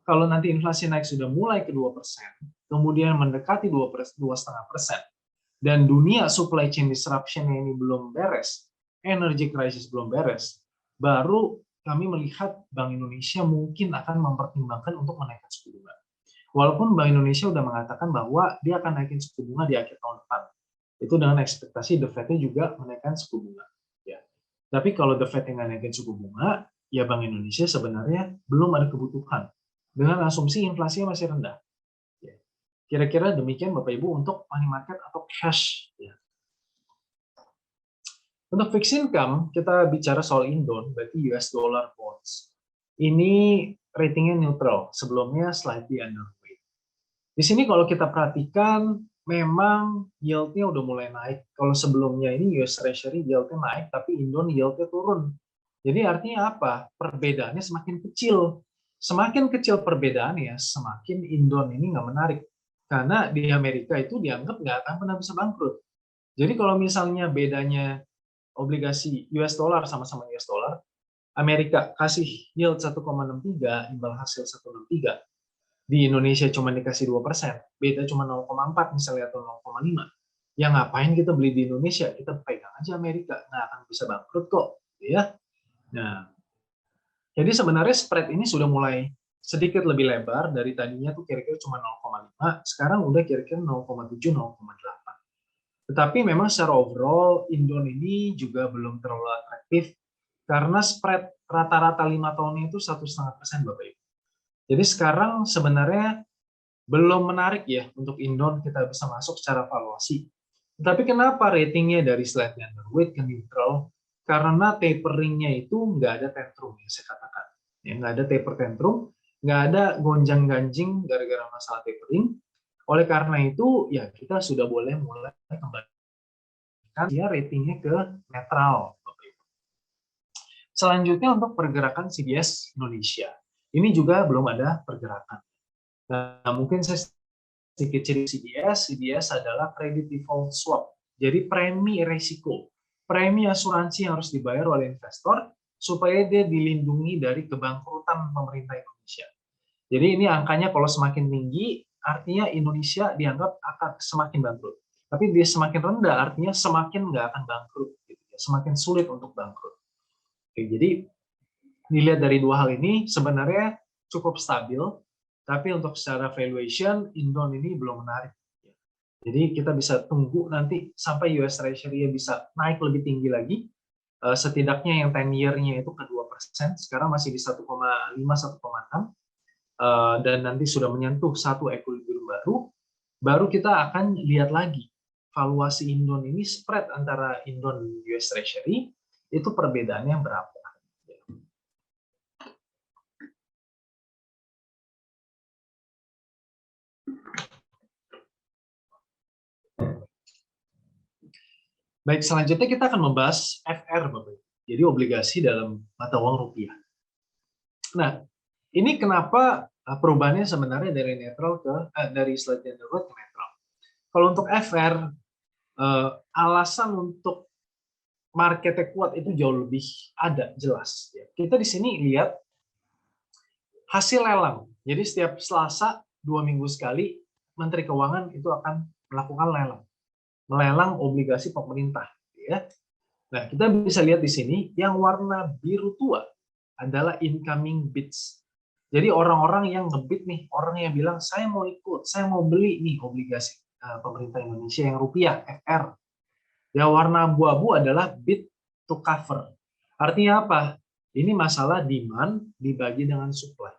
Kalau nanti inflasi naik sudah mulai ke 2%, kemudian mendekati 2,5%, dan dunia supply chain disruption ini belum beres, energy crisis belum beres, baru kami melihat Bank Indonesia mungkin akan mempertimbangkan untuk menaikkan suku bunga. Walaupun Bank Indonesia sudah mengatakan bahwa dia akan naikin suku bunga di akhir tahun depan. Itu dengan ekspektasi The Fed juga menaikkan suku bunga. Ya. Tapi kalau The Fed yang naikin suku bunga, ya Bank Indonesia sebenarnya belum ada kebutuhan dengan asumsi inflasinya masih rendah. Ya. Kira-kira demikian Bapak Ibu untuk money market atau cash. Ya. Untuk fixed income, kita bicara soal Indon, berarti US dollar bonds. Ini ratingnya neutral, sebelumnya slightly underweight. Di sini kalau kita perhatikan, memang yield-nya udah mulai naik. Kalau sebelumnya ini US Treasury yield-nya naik, tapi Indon yield-nya turun. Jadi artinya apa? Perbedaannya semakin kecil. Semakin kecil perbedaannya, semakin Indon ini nggak menarik. Karena di Amerika itu dianggap nggak akan pernah bisa bangkrut. Jadi kalau misalnya bedanya obligasi US dollar sama-sama US dollar, Amerika kasih yield 1,63, imbal hasil 1,63, di Indonesia cuma dikasih 2%, beda cuma 0,4 misalnya atau 0,5. Ya ngapain kita beli di Indonesia? Kita pegang aja Amerika, nggak akan bisa bangkrut kok, ya. Nah, jadi sebenarnya spread ini sudah mulai sedikit lebih lebar dari tadinya tuh kira-kira cuma 0,5, sekarang udah kira-kira 0,7, 0,8. Tetapi memang secara overall Indon ini juga belum terlalu atraktif karena spread rata-rata 5 tahunnya itu 1,5% Bapak Ibu. Jadi sekarang sebenarnya belum menarik ya untuk Indon kita bisa masuk secara valuasi. Tetapi kenapa ratingnya dari slightly underweight ke neutral? Karena taperingnya itu nggak ada tantrum yang saya katakan. Ya, nggak ada taper tantrum, nggak ada gonjang-ganjing gara-gara masalah tapering. Oleh karena itu, ya kita sudah boleh mulai kembalikan dia ratingnya ke netral. Selanjutnya untuk pergerakan CDS Indonesia. Ini juga belum ada pergerakan. Nah, mungkin saya sedikit cerita CDS. CDS adalah credit default swap. Jadi premi risiko. Premi asuransi yang harus dibayar oleh investor supaya dia dilindungi dari kebangkrutan pemerintah Indonesia. Jadi ini angkanya kalau semakin tinggi, artinya Indonesia dianggap akan semakin bangkrut. Tapi dia semakin rendah, artinya semakin nggak akan bangkrut. Gitu ya. Semakin sulit untuk bangkrut. Oke, jadi dilihat dari dua hal ini, sebenarnya cukup stabil, tapi untuk secara valuation, Indon ini belum menarik. Jadi kita bisa tunggu nanti sampai US Treasury bisa naik lebih tinggi lagi, setidaknya yang 10 year-nya itu ke 2%, sekarang masih di 1,5-1,6, dan nanti sudah menyentuh satu equilibrium baru kita akan lihat lagi valuasi Indon ini spread antara Indon dan US Treasury itu perbedaannya berapa. Baik, selanjutnya kita akan membahas FR, Bapak. Jadi obligasi dalam mata uang rupiah. Nah, ini kenapa perubahannya sebenarnya dari netral dari slightly underweight ke netral. Kalau untuk FR, alasan untuk marketnya kuat itu jauh lebih ada, jelas. Kita di sini lihat hasil lelang. Jadi setiap Selasa 2 minggu sekali, Menteri Keuangan itu akan melakukan lelang. Melelang obligasi pemerintah. Ya. Nah, kita bisa lihat di sini, yang warna biru tua adalah incoming bids. Jadi orang-orang yang ngebid nih, orang yang bilang, saya mau ikut, saya mau beli nih obligasi pemerintah Indonesia yang rupiah, FR. Yang warna abu-abu adalah bid to cover. Artinya apa? Ini masalah demand dibagi dengan supply.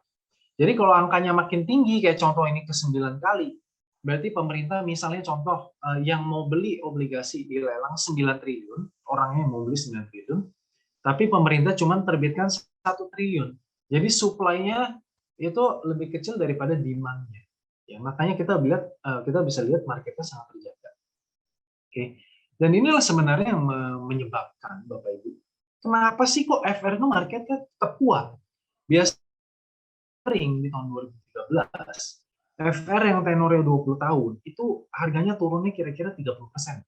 Jadi kalau angkanya makin tinggi, kayak contoh ini ke 9 kali, berarti pemerintah misalnya contoh yang mau beli obligasi di lelang 9 triliun, orangnya yang mau beli 9 triliun, tapi pemerintah cuma terbitkan 1 triliun. Jadi supply-nya itu lebih kecil daripada demand-nya. Ya, makanya kita bisa lihat marketnya sangat terjaga. Oke. Dan inilah sebenarnya yang menyebabkan Bapak Ibu, kenapa sih kok FR itu marketnya tetap kuat? Biasa di tahun 2013 FR yang tenornya 20 tahun, itu harganya turunnya kira-kira 30%.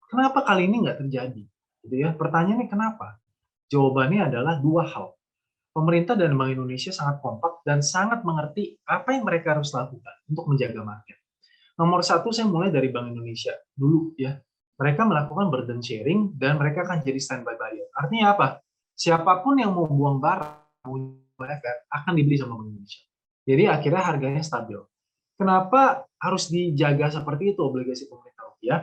Kenapa kali ini nggak terjadi? Gitu ya. Pertanyaannya kenapa? Jawabannya adalah dua hal. Pemerintah dan Bank Indonesia sangat kompak dan sangat mengerti apa yang mereka harus lakukan untuk menjaga market. Nomor satu, saya mulai dari Bank Indonesia dulu ya. Mereka melakukan burden sharing dan mereka akan jadi standby buyer. Artinya apa? Siapapun yang mau buang barang akan dibeli sama Bank Indonesia. Jadi akhirnya harganya stabil. Kenapa harus dijaga seperti itu obligasi pemerintah rupiah?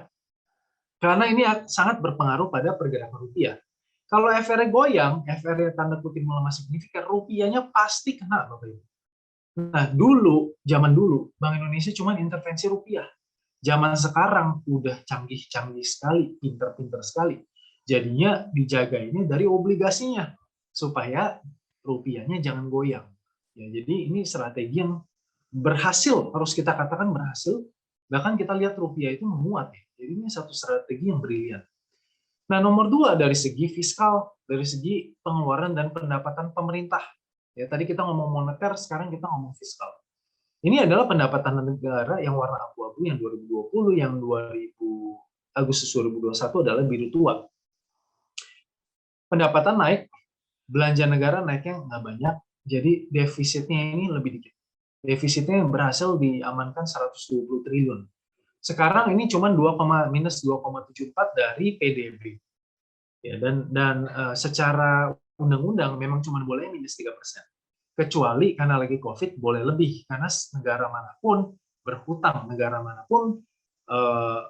Karena ini sangat berpengaruh pada pergerakan rupiah. Kalau FR goyang, FR tanda kutip melemah signifikan, rupiahnya pasti kena, Bapak Ibu. Nah, zaman dulu, Bank Indonesia cuma intervensi rupiah. Zaman sekarang udah canggih-canggih sekali, pinter-pinter sekali. Jadinya dijaga ini dari obligasinya, supaya rupiahnya jangan goyang. Ya, jadi ini strategi yang berhasil, harus kita katakan berhasil. Bahkan kita lihat rupiah itu menguat. Ya. Jadi ini satu strategi yang brilian. Nah, nomor 2 dari segi fiskal, dari segi pengeluaran dan pendapatan pemerintah. Ya, tadi kita ngomong moneter, sekarang kita ngomong fiskal. Ini adalah pendapatan negara yang warna abu-abu yang 2020, yang 2000 Agustus 2021 adalah biru tua. Pendapatan naik, belanja negara naiknya nggak banyak, jadi defisitnya ini lebih dikit. Defisitnya berhasil diamankan 120 triliun. Sekarang ini cuma minus 2,74 dari PDB. Ya, dan secara undang-undang memang cuma boleh minus 3%. Kecuali karena lagi COVID boleh lebih, karena negara manapun berhutang, negara manapun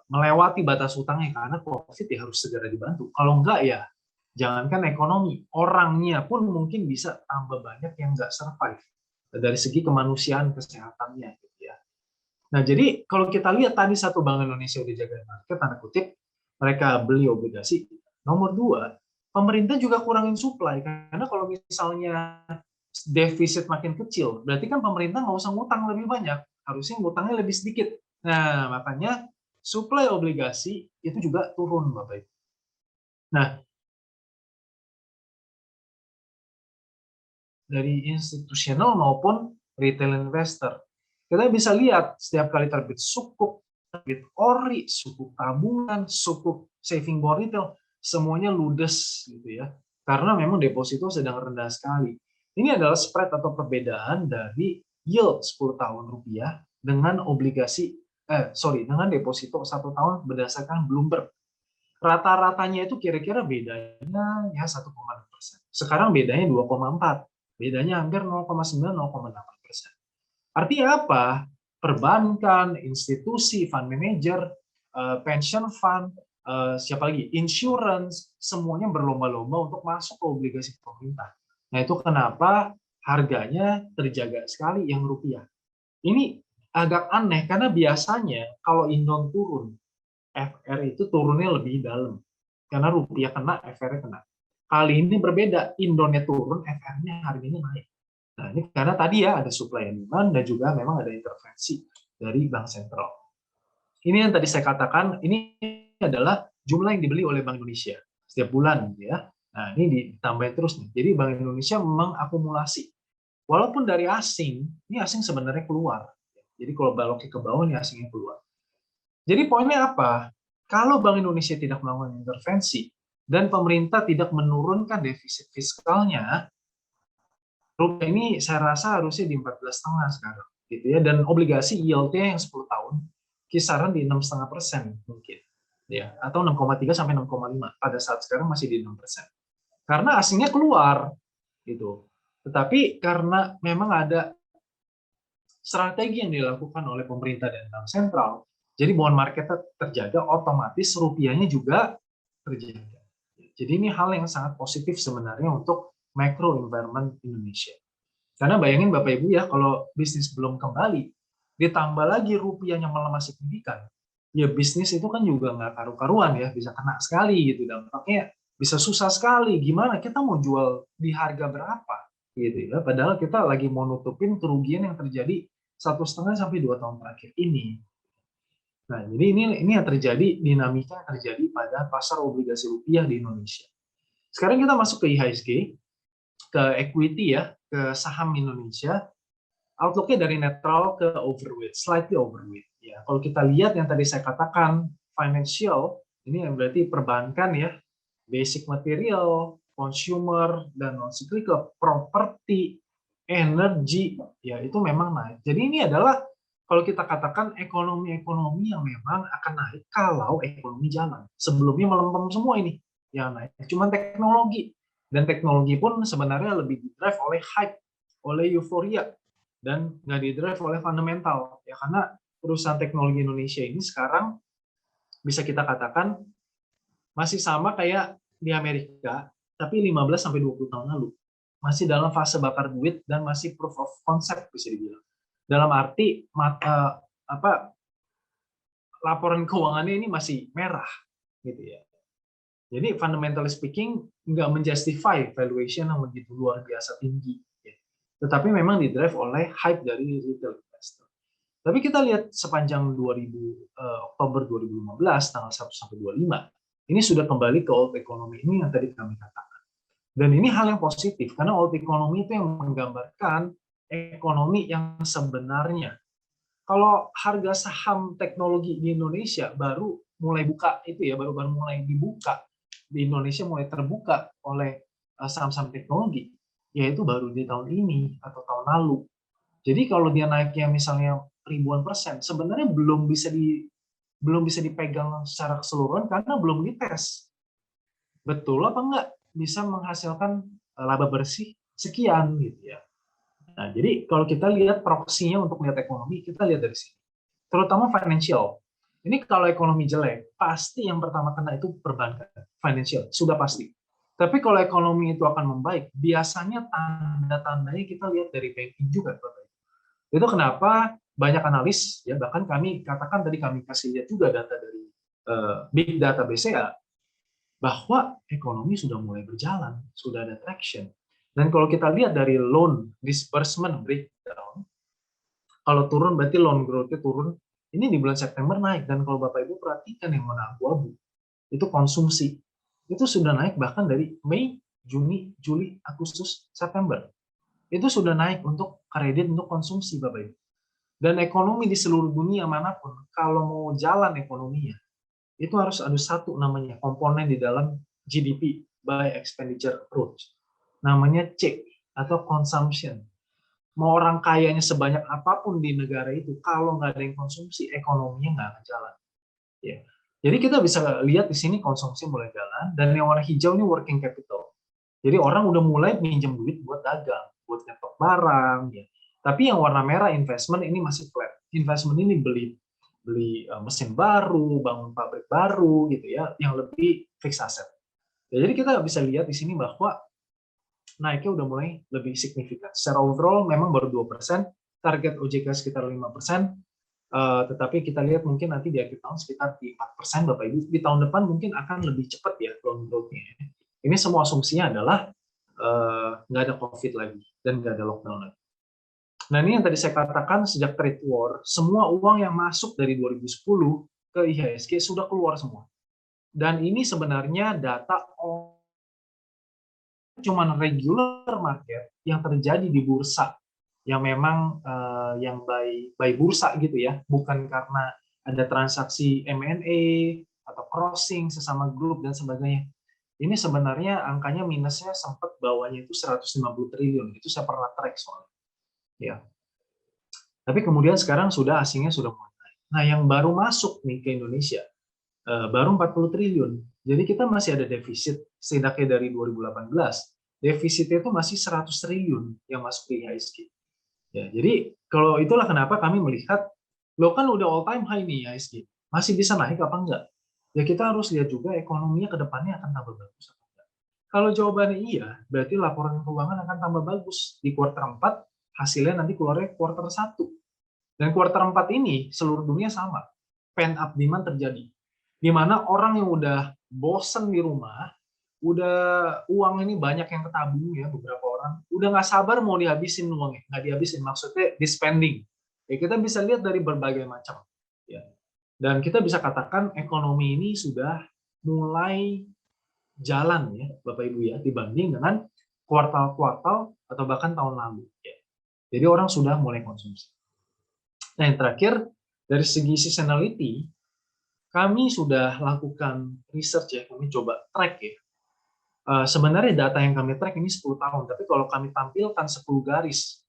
melewati batas hutangnya karena COVID ya harus segera dibantu. Kalau enggak ya jangankan ekonomi, orangnya pun mungkin bisa tambah banyak yang nggak survive dari segi kemanusiaan kesehatannya. Gitu ya. Nah jadi kalau kita lihat tadi satu Bank Indonesia udah jaga market, tanda kutip, mereka beli obligasi. Nomor 2, pemerintah juga kurangin supply, karena kalau misalnya defisit makin kecil, berarti kan pemerintah nggak usah ngutang lebih banyak, harusnya ngutangnya lebih sedikit. Nah, makanya supply obligasi itu juga turun, Bapak Ibu. Nah, dari institusional maupun retail investor, kita bisa lihat setiap kali terbit sukuk, terbit ori, sukuk tabungan, sukuk saving bond retail, semuanya ludes gitu ya. Karena memang deposito sedang rendah sekali. Ini adalah spread atau perbedaan dari yield 10 tahun rupiah dengan dengan deposito 1 tahun berdasarkan Bloomberg. Rata-ratanya itu kira-kira bedanya ya 1,6%. Sekarang bedanya 2,4. Bedanya hampir 0,9-0,8%. Artinya apa? Perbankan, institusi, fund manager, pension fund, siapa lagi? Insurance, semuanya berlomba-lomba untuk masuk ke obligasi pemerintah. Nah, itu kenapa harganya terjaga sekali yang rupiah. Ini agak aneh karena biasanya kalau Indon turun, FR itu turunnya lebih dalam. Karena rupiah kena, FR kena. Kali ini berbeda, Indonnya turun, FR-nya harganya naik. Nah, ini karena tadi ya ada supply and demand dan juga memang ada intervensi dari bank sentral. Ini yang tadi saya katakan, ini adalah jumlah yang dibeli oleh Bank Indonesia setiap bulan, ya. Nah, ini ditambah terus nih. Jadi Bank Indonesia mengakumulasi. Walaupun dari asing, ini asing sebenarnya keluar. Jadi kalau baloknya ke bawah, ini asingnya keluar. Jadi poinnya apa? Kalau Bank Indonesia tidak melakukan intervensi dan pemerintah tidak menurunkan defisit fiskalnya, rupiah ini saya rasa harusnya di 14,5 sekarang, gitu ya. Dan obligasi yield-nya yang 10 tahun kisaran di 6,5% mungkin, ya, atau 6,3 sampai 6,5. Pada saat sekarang masih di 6%. Karena asingnya keluar, gitu. Tetapi karena memang ada strategi yang dilakukan oleh pemerintah dan bank sentral, jadi bond market terjaga, otomatis rupiahnya juga terjaga. Jadi ini hal yang sangat positif sebenarnya untuk macro environment Indonesia. Karena bayangin Bapak Ibu ya, kalau bisnis belum kembali, ditambah lagi rupiahnya melemah signifikan, ya bisnis itu kan juga nggak karu-karuan ya, bisa kena sekali gitu, dampaknya bisa susah sekali. Gimana kita mau jual di harga berapa gitu ya? Padahal kita lagi mau nutupin kerugian yang terjadi 1,5 sampai 2 tahun terakhir ini. Nah, jadi ini yang terjadi, dinamika yang terjadi pada pasar obligasi rupiah di Indonesia. Sekarang kita masuk ke IHSG, ke equity ya, ke saham Indonesia. Outlook-nya dari netral ke overweight, slightly overweight. Ya, kalau kita lihat yang tadi saya katakan, financial, ini yang berarti perbankan ya, basic material, consumer, dan non-cyclical, property, energi, ya itu memang naik. Jadi ini adalah kalau kita katakan ekonomi-ekonomi yang memang akan naik kalau ekonomi jalan. Sebelumnya melempem semua ini yang naik. Cuma teknologi. Dan teknologi pun sebenarnya lebih di-drive oleh hype, oleh euforia, dan nggak di-drive oleh fundamental. Ya, karena perusahaan teknologi Indonesia ini sekarang bisa kita katakan masih sama kayak di Amerika, tapi 15-20 tahun lalu. Masih dalam fase bakar duit dan masih proof of concept bisa dibilang. Dalam arti laporan keuangannya ini masih merah gitu ya. Jadi fundamentally speaking nggak menjustify valuation yang begitu luar biasa tinggi. Ya. Tetapi memang didrive oleh hype dari retail investor. Tapi kita lihat sepanjang Oktober 2015 tanggal 1 sampai 25 ini sudah kembali ke old economy ini yang tadi kami katakan. Dan ini hal yang positif karena old economy itu yang menggambarkan ekonomi yang sebenarnya. Kalau harga saham teknologi di Indonesia baru mulai buka itu ya, baru mulai dibuka di Indonesia, mulai terbuka oleh saham-saham teknologi, yaitu baru di tahun ini atau tahun lalu. Jadi kalau dia naiknya misalnya ribuan persen, sebenarnya belum bisa dipegang secara keseluruhan karena belum dites. Betul apa enggak bisa menghasilkan laba bersih sekian gitu ya. Nah, jadi kalau kita lihat proksinya untuk melihat ekonomi, kita lihat dari sini. Terutama financial. Ini kalau ekonomi jelek, pasti yang pertama kena itu perbankan, financial, sudah pasti. Tapi kalau ekonomi itu akan membaik, biasanya tanda-tandanya kita lihat dari banking juga. Itu kenapa banyak analis, ya bahkan kami katakan tadi kami kasih lihat juga data dari Big Data BCA, bahwa ekonomi sudah mulai berjalan, sudah ada traction. Dan kalau kita lihat dari loan disbursement breakdown, kalau turun berarti loan growth-nya turun. Ini di bulan September naik, dan kalau Bapak Ibu perhatikan yang warna abu-abu, itu konsumsi. Itu sudah naik bahkan dari Mei, Juni, Juli, Agustus, September. Itu sudah naik untuk kredit untuk konsumsi Bapak Ibu. Dan ekonomi di seluruh dunia manapun, kalau mau jalan ekonominya, itu harus ada satu namanya komponen di dalam GDP by expenditure approach. Namanya C atau consumption. Mau orang kayanya sebanyak apapun di negara itu, kalau nggak ada yang konsumsi, ekonominya nggak akan jalan. Ya. Jadi kita bisa lihat di sini konsumsi mulai jalan, dan yang warna hijau ini working capital. Jadi orang udah mulai minjem duit buat dagang, buat nyetok barang. Ya. Tapi yang warna merah investment ini masih flat. Investment ini beli mesin baru, bangun pabrik baru, gitu ya, yang lebih fixed asset. Ya, jadi kita bisa lihat di sini bahwa naiknya udah mulai lebih signifikan. Secara overall memang baru 2%, target OJK sekitar 5%, tetapi kita lihat mungkin nanti di akhir tahun sekitar di 4%, Bapak Ibu. Di tahun depan mungkin akan lebih cepat ya loan growth-nya. Ini semua asumsinya adalah nggak ada COVID lagi dan nggak ada lockdown lagi. Nah, ini yang tadi saya katakan sejak trade war, semua uang yang masuk dari 2010 ke IHSG sudah keluar semua. Dan ini sebenarnya data cuman regular market yang terjadi di bursa, yang memang yang by bursa gitu ya, bukan karena ada transaksi M&A atau crossing sesama grup dan sebagainya. Ini sebenarnya angkanya minusnya sempat bawahnya itu 150 triliun, itu saya pernah track soalnya. Ya. Tapi kemudian sekarang asingnya sudah mulai naik. Nah, yang baru masuk nih ke Indonesia baru 40 triliun. Jadi kita masih ada defisit setidaknya dari 2018. Defisitnya itu masih 100 triliun yang masuk ke IHSG. Ya, jadi kalau itulah kenapa kami melihat lo kan udah all time high nih IHSG. Masih bisa naik apa enggak? Ya kita harus lihat juga ekonominya ke depannya akan tambah bagus apa enggak. Kalau jawabannya iya, berarti laporan keuangan akan tambah bagus di kuartal 4, hasilnya nanti keluarnya kuartal 1. Dan kuartal 4 ini seluruh dunia sama. Pent up demand terjadi. Di mana orang yang udah bosen di rumah, udah uang ini banyak yang ketabung ya, beberapa orang, udah nggak sabar mau dihabisin uangnya. Nggak dihabisin, maksudnya di spending. Ya, kita bisa lihat dari berbagai macam. Ya. Dan kita bisa katakan ekonomi ini sudah mulai jalan ya, Bapak Ibu ya, dibanding dengan kuartal-kuartal atau bahkan tahun lalu. Ya. Jadi orang sudah mulai konsumsi. Nah, yang terakhir, dari segi seasonality, kami sudah lakukan research ya, kami coba track ya. Sebenarnya data yang kami track ini 10 tahun, tapi kalau kami tampilkan 10 garis,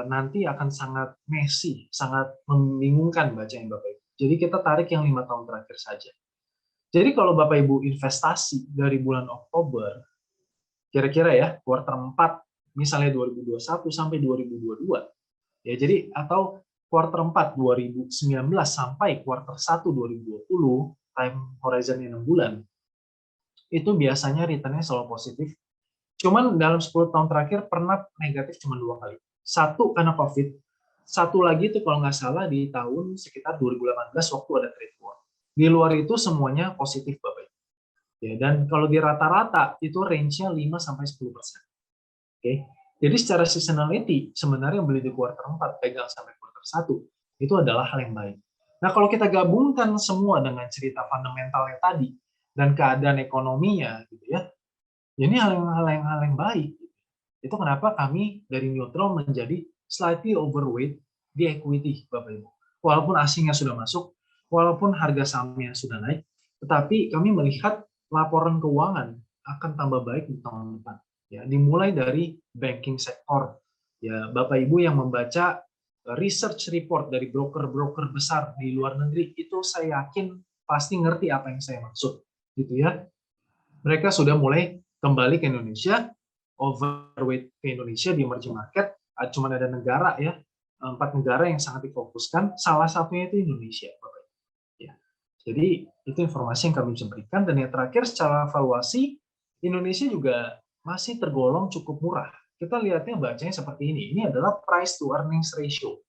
nanti akan sangat messy, sangat membingungkan bacaan Bapak Ibu. Jadi kita tarik yang 5 tahun terakhir saja. Jadi kalau Bapak Ibu investasi dari bulan Oktober, kira-kira ya, kuartal 4, misalnya 2021 sampai 2022, ya jadi atau kuartal 4 2019 sampai kuartal 1 2020, time horizon-nya 6 bulan, itu biasanya return-nya selalu positif. Cuman dalam 10 tahun terakhir pernah negatif cuma 2 kali. Satu karena COVID, satu lagi itu kalau nggak salah di tahun sekitar 2018 waktu ada trade war. Di luar itu semuanya positif, Bapak. Ya, dan kalau di rata-rata itu range-nya 5-10%. Oke. Jadi secara seasonality sebenarnya beli di kuartal 4 pegang sampai kuartal 1 itu adalah hal yang baik. Nah, kalau kita gabungkan semua dengan cerita fundamentalnya tadi dan keadaan ekonominya gitu ya, ini hal yang baik. Itu kenapa kami dari neutral menjadi slightly overweight di equity, Bapak Ibu. Walaupun asingnya sudah masuk, walaupun harga sahamnya sudah naik, tetapi kami melihat laporan keuangan akan tambah baik di tahun depan. Ya, dimulai dari banking sektor. Ya, Bapak Ibu yang membaca research report dari broker-broker besar di luar negeri, itu saya yakin pasti ngerti apa yang saya maksud, gitu ya. Mereka sudah mulai kembali ke Indonesia, overweight ke Indonesia di emerging market, cuma ada negara ya, 4 negara yang sangat difokuskan, salah satunya itu Indonesia, Bapak. Ya. Jadi itu informasi yang kami bisa berikan, dan yang terakhir secara valuasi, Indonesia juga masih tergolong cukup murah. Kita lihatnya bacanya seperti ini. Ini adalah price to earnings ratio.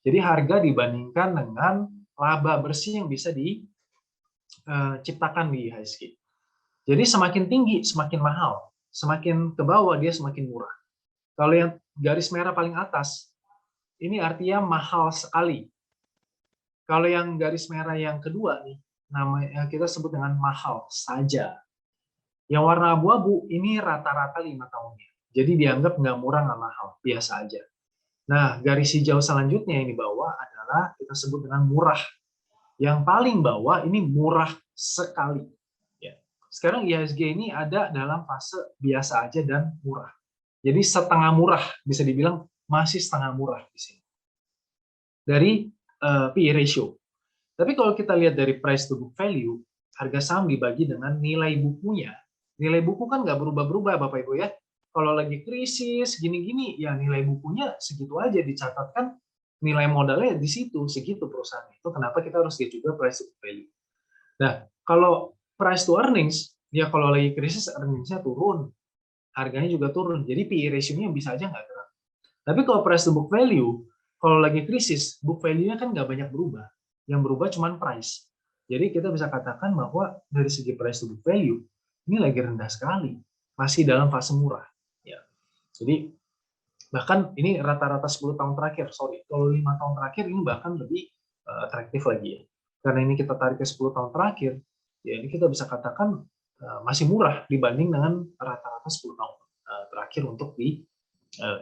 Jadi harga dibandingkan dengan laba bersih yang bisa diciptakan di IHSG. Jadi semakin tinggi semakin mahal, semakin ke bawah dia semakin murah. Kalau yang garis merah paling atas, ini artinya mahal sekali. Kalau yang garis merah yang kedua nih, namanya kita sebut dengan mahal saja. Yang warna abu-abu ini rata-rata 5 tahunnya. Jadi dianggap nggak murah, nggak mahal, biasa aja. Nah, garis hijau selanjutnya yang di bawah adalah kita sebut dengan murah. Yang paling bawah ini murah sekali. Ya. Sekarang IHSG ini ada dalam fase biasa aja dan murah. Jadi setengah murah, bisa dibilang masih setengah murah di sini. Dari PE ratio. Tapi kalau kita lihat dari price to book value, harga saham dibagi dengan nilai bukunya. Nilai buku kan nggak berubah-berubah, Bapak Ibu ya. Kalau lagi krisis, gini-gini, ya nilai bukunya segitu aja, dicatatkan nilai modalnya di situ, segitu perusahaan. Itu kenapa kita harus lihat juga price to book value. Nah, kalau price to earnings, ya kalau lagi krisis, earnings-nya turun, harganya juga turun. Jadi PE ratio-nya bisa aja nggak gerak. Tapi kalau price to book value, kalau lagi krisis, book value-nya kan nggak banyak berubah. Yang berubah cuma price. Jadi kita bisa katakan bahwa dari segi price to book value, ini lagi rendah sekali. Masih dalam fase murah. Ya. Jadi bahkan ini rata-rata 10 tahun terakhir, sorry. Kalau 5 tahun terakhir ini bahkan lebih atraktif lagi ya. Karena ini kita tarik ke 10 tahun terakhir, ya ini kita bisa katakan masih murah dibanding dengan rata-rata 10 tahun terakhir untuk di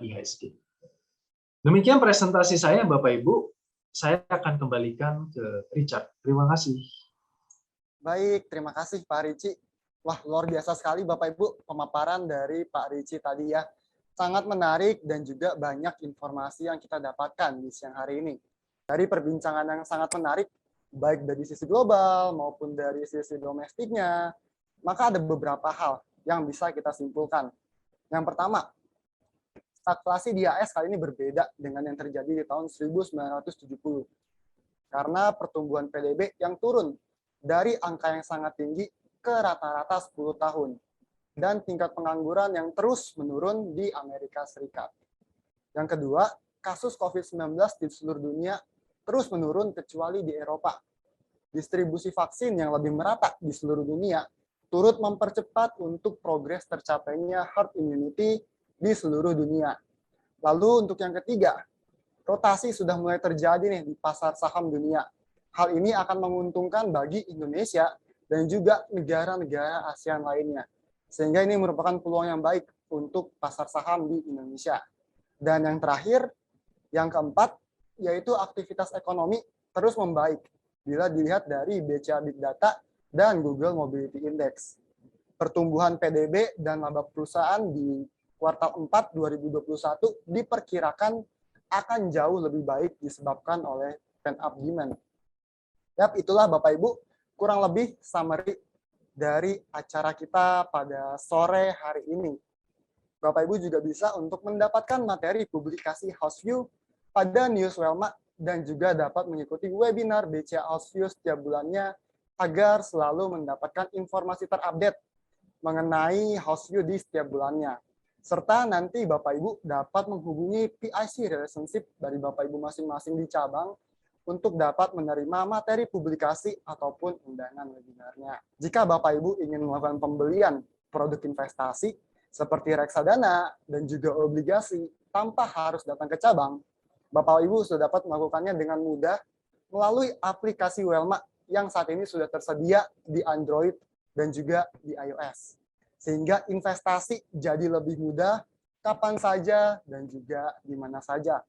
IHSG. Demikian presentasi saya, Bapak Ibu. Saya akan kembalikan ke Richard. Terima kasih. Baik, terima kasih Pak Ricci. Wah, luar biasa sekali Bapak Ibu pemaparan dari Pak Ricci tadi ya. Sangat menarik dan juga banyak informasi yang kita dapatkan di siang hari ini. Dari perbincangan yang sangat menarik, baik dari sisi global maupun dari sisi domestiknya, maka ada beberapa hal yang bisa kita simpulkan. Yang pertama, stagflasi di AS kali ini berbeda dengan yang terjadi di tahun 1970. Karena pertumbuhan PDB yang turun dari angka yang sangat tinggi ke rata-rata 10 tahun. Dan tingkat pengangguran yang terus menurun di Amerika Serikat. Yang kedua, kasus COVID-19 di seluruh dunia terus menurun kecuali di Eropa. Distribusi vaksin yang lebih merata di seluruh dunia turut mempercepat untuk progres tercapainya herd immunity di seluruh dunia. Lalu untuk yang ketiga, rotasi sudah mulai terjadi nih di pasar saham dunia. Hal ini akan menguntungkan bagi Indonesia dan juga negara-negara ASEAN lainnya. Sehingga ini merupakan peluang yang baik untuk pasar saham di Indonesia. Dan yang terakhir, yang keempat, yaitu aktivitas ekonomi terus membaik bila dilihat dari BCA Big Data dan Google Mobility Index. Pertumbuhan PDB dan laba perusahaan di kuartal 4 2021 diperkirakan akan jauh lebih baik disebabkan oleh pent-up demand. Yap, itulah Bapak Ibu, kurang lebih summary dari acara kita pada sore hari ini. Bapak Ibu juga bisa untuk mendapatkan materi publikasi Houseview pada News Welma dan juga dapat mengikuti webinar BCA Houseview setiap bulannya agar selalu mendapatkan informasi terupdate mengenai house view di setiap bulannya. Serta nanti Bapak Ibu dapat menghubungi PIC relationship dari Bapak Ibu masing-masing di cabang untuk dapat menerima materi publikasi ataupun undangan webinarnya. Jika Bapak Ibu ingin melakukan pembelian produk investasi seperti reksadana dan juga obligasi tanpa harus datang ke cabang, Bapak Ibu sudah dapat melakukannya dengan mudah melalui aplikasi Welma yang saat ini sudah tersedia di Android dan juga di iOS. Sehingga investasi jadi lebih mudah kapan saja dan juga di mana saja.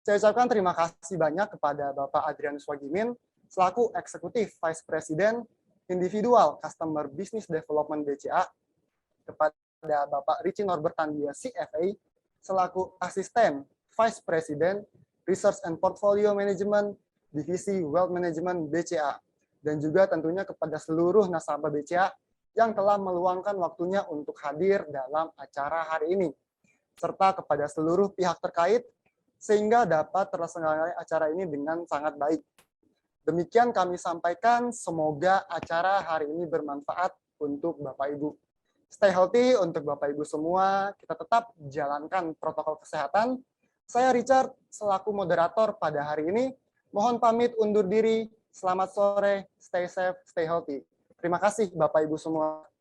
Saya ucapkan terima kasih banyak kepada Bapak Adrianus Wagimin selaku Eksekutif Vice President Individual Customer Business Development BCA, kepada Bapak Richie Norbertandia CFA selaku Asisten Vice President Research and Portfolio Management Divisi Wealth Management BCA, dan juga tentunya kepada seluruh nasabah BCA yang telah meluangkan waktunya untuk hadir dalam acara hari ini, serta kepada seluruh pihak terkait sehingga dapat terselenggara acara ini dengan sangat baik. Demikian kami sampaikan, semoga acara hari ini bermanfaat untuk Bapak Ibu. Stay healthy untuk Bapak Ibu semua, kita tetap jalankan protokol kesehatan. Saya Richard, selaku moderator pada hari ini, mohon pamit undur diri. Selamat sore, stay safe, stay healthy. Terima kasih Bapak Ibu semua.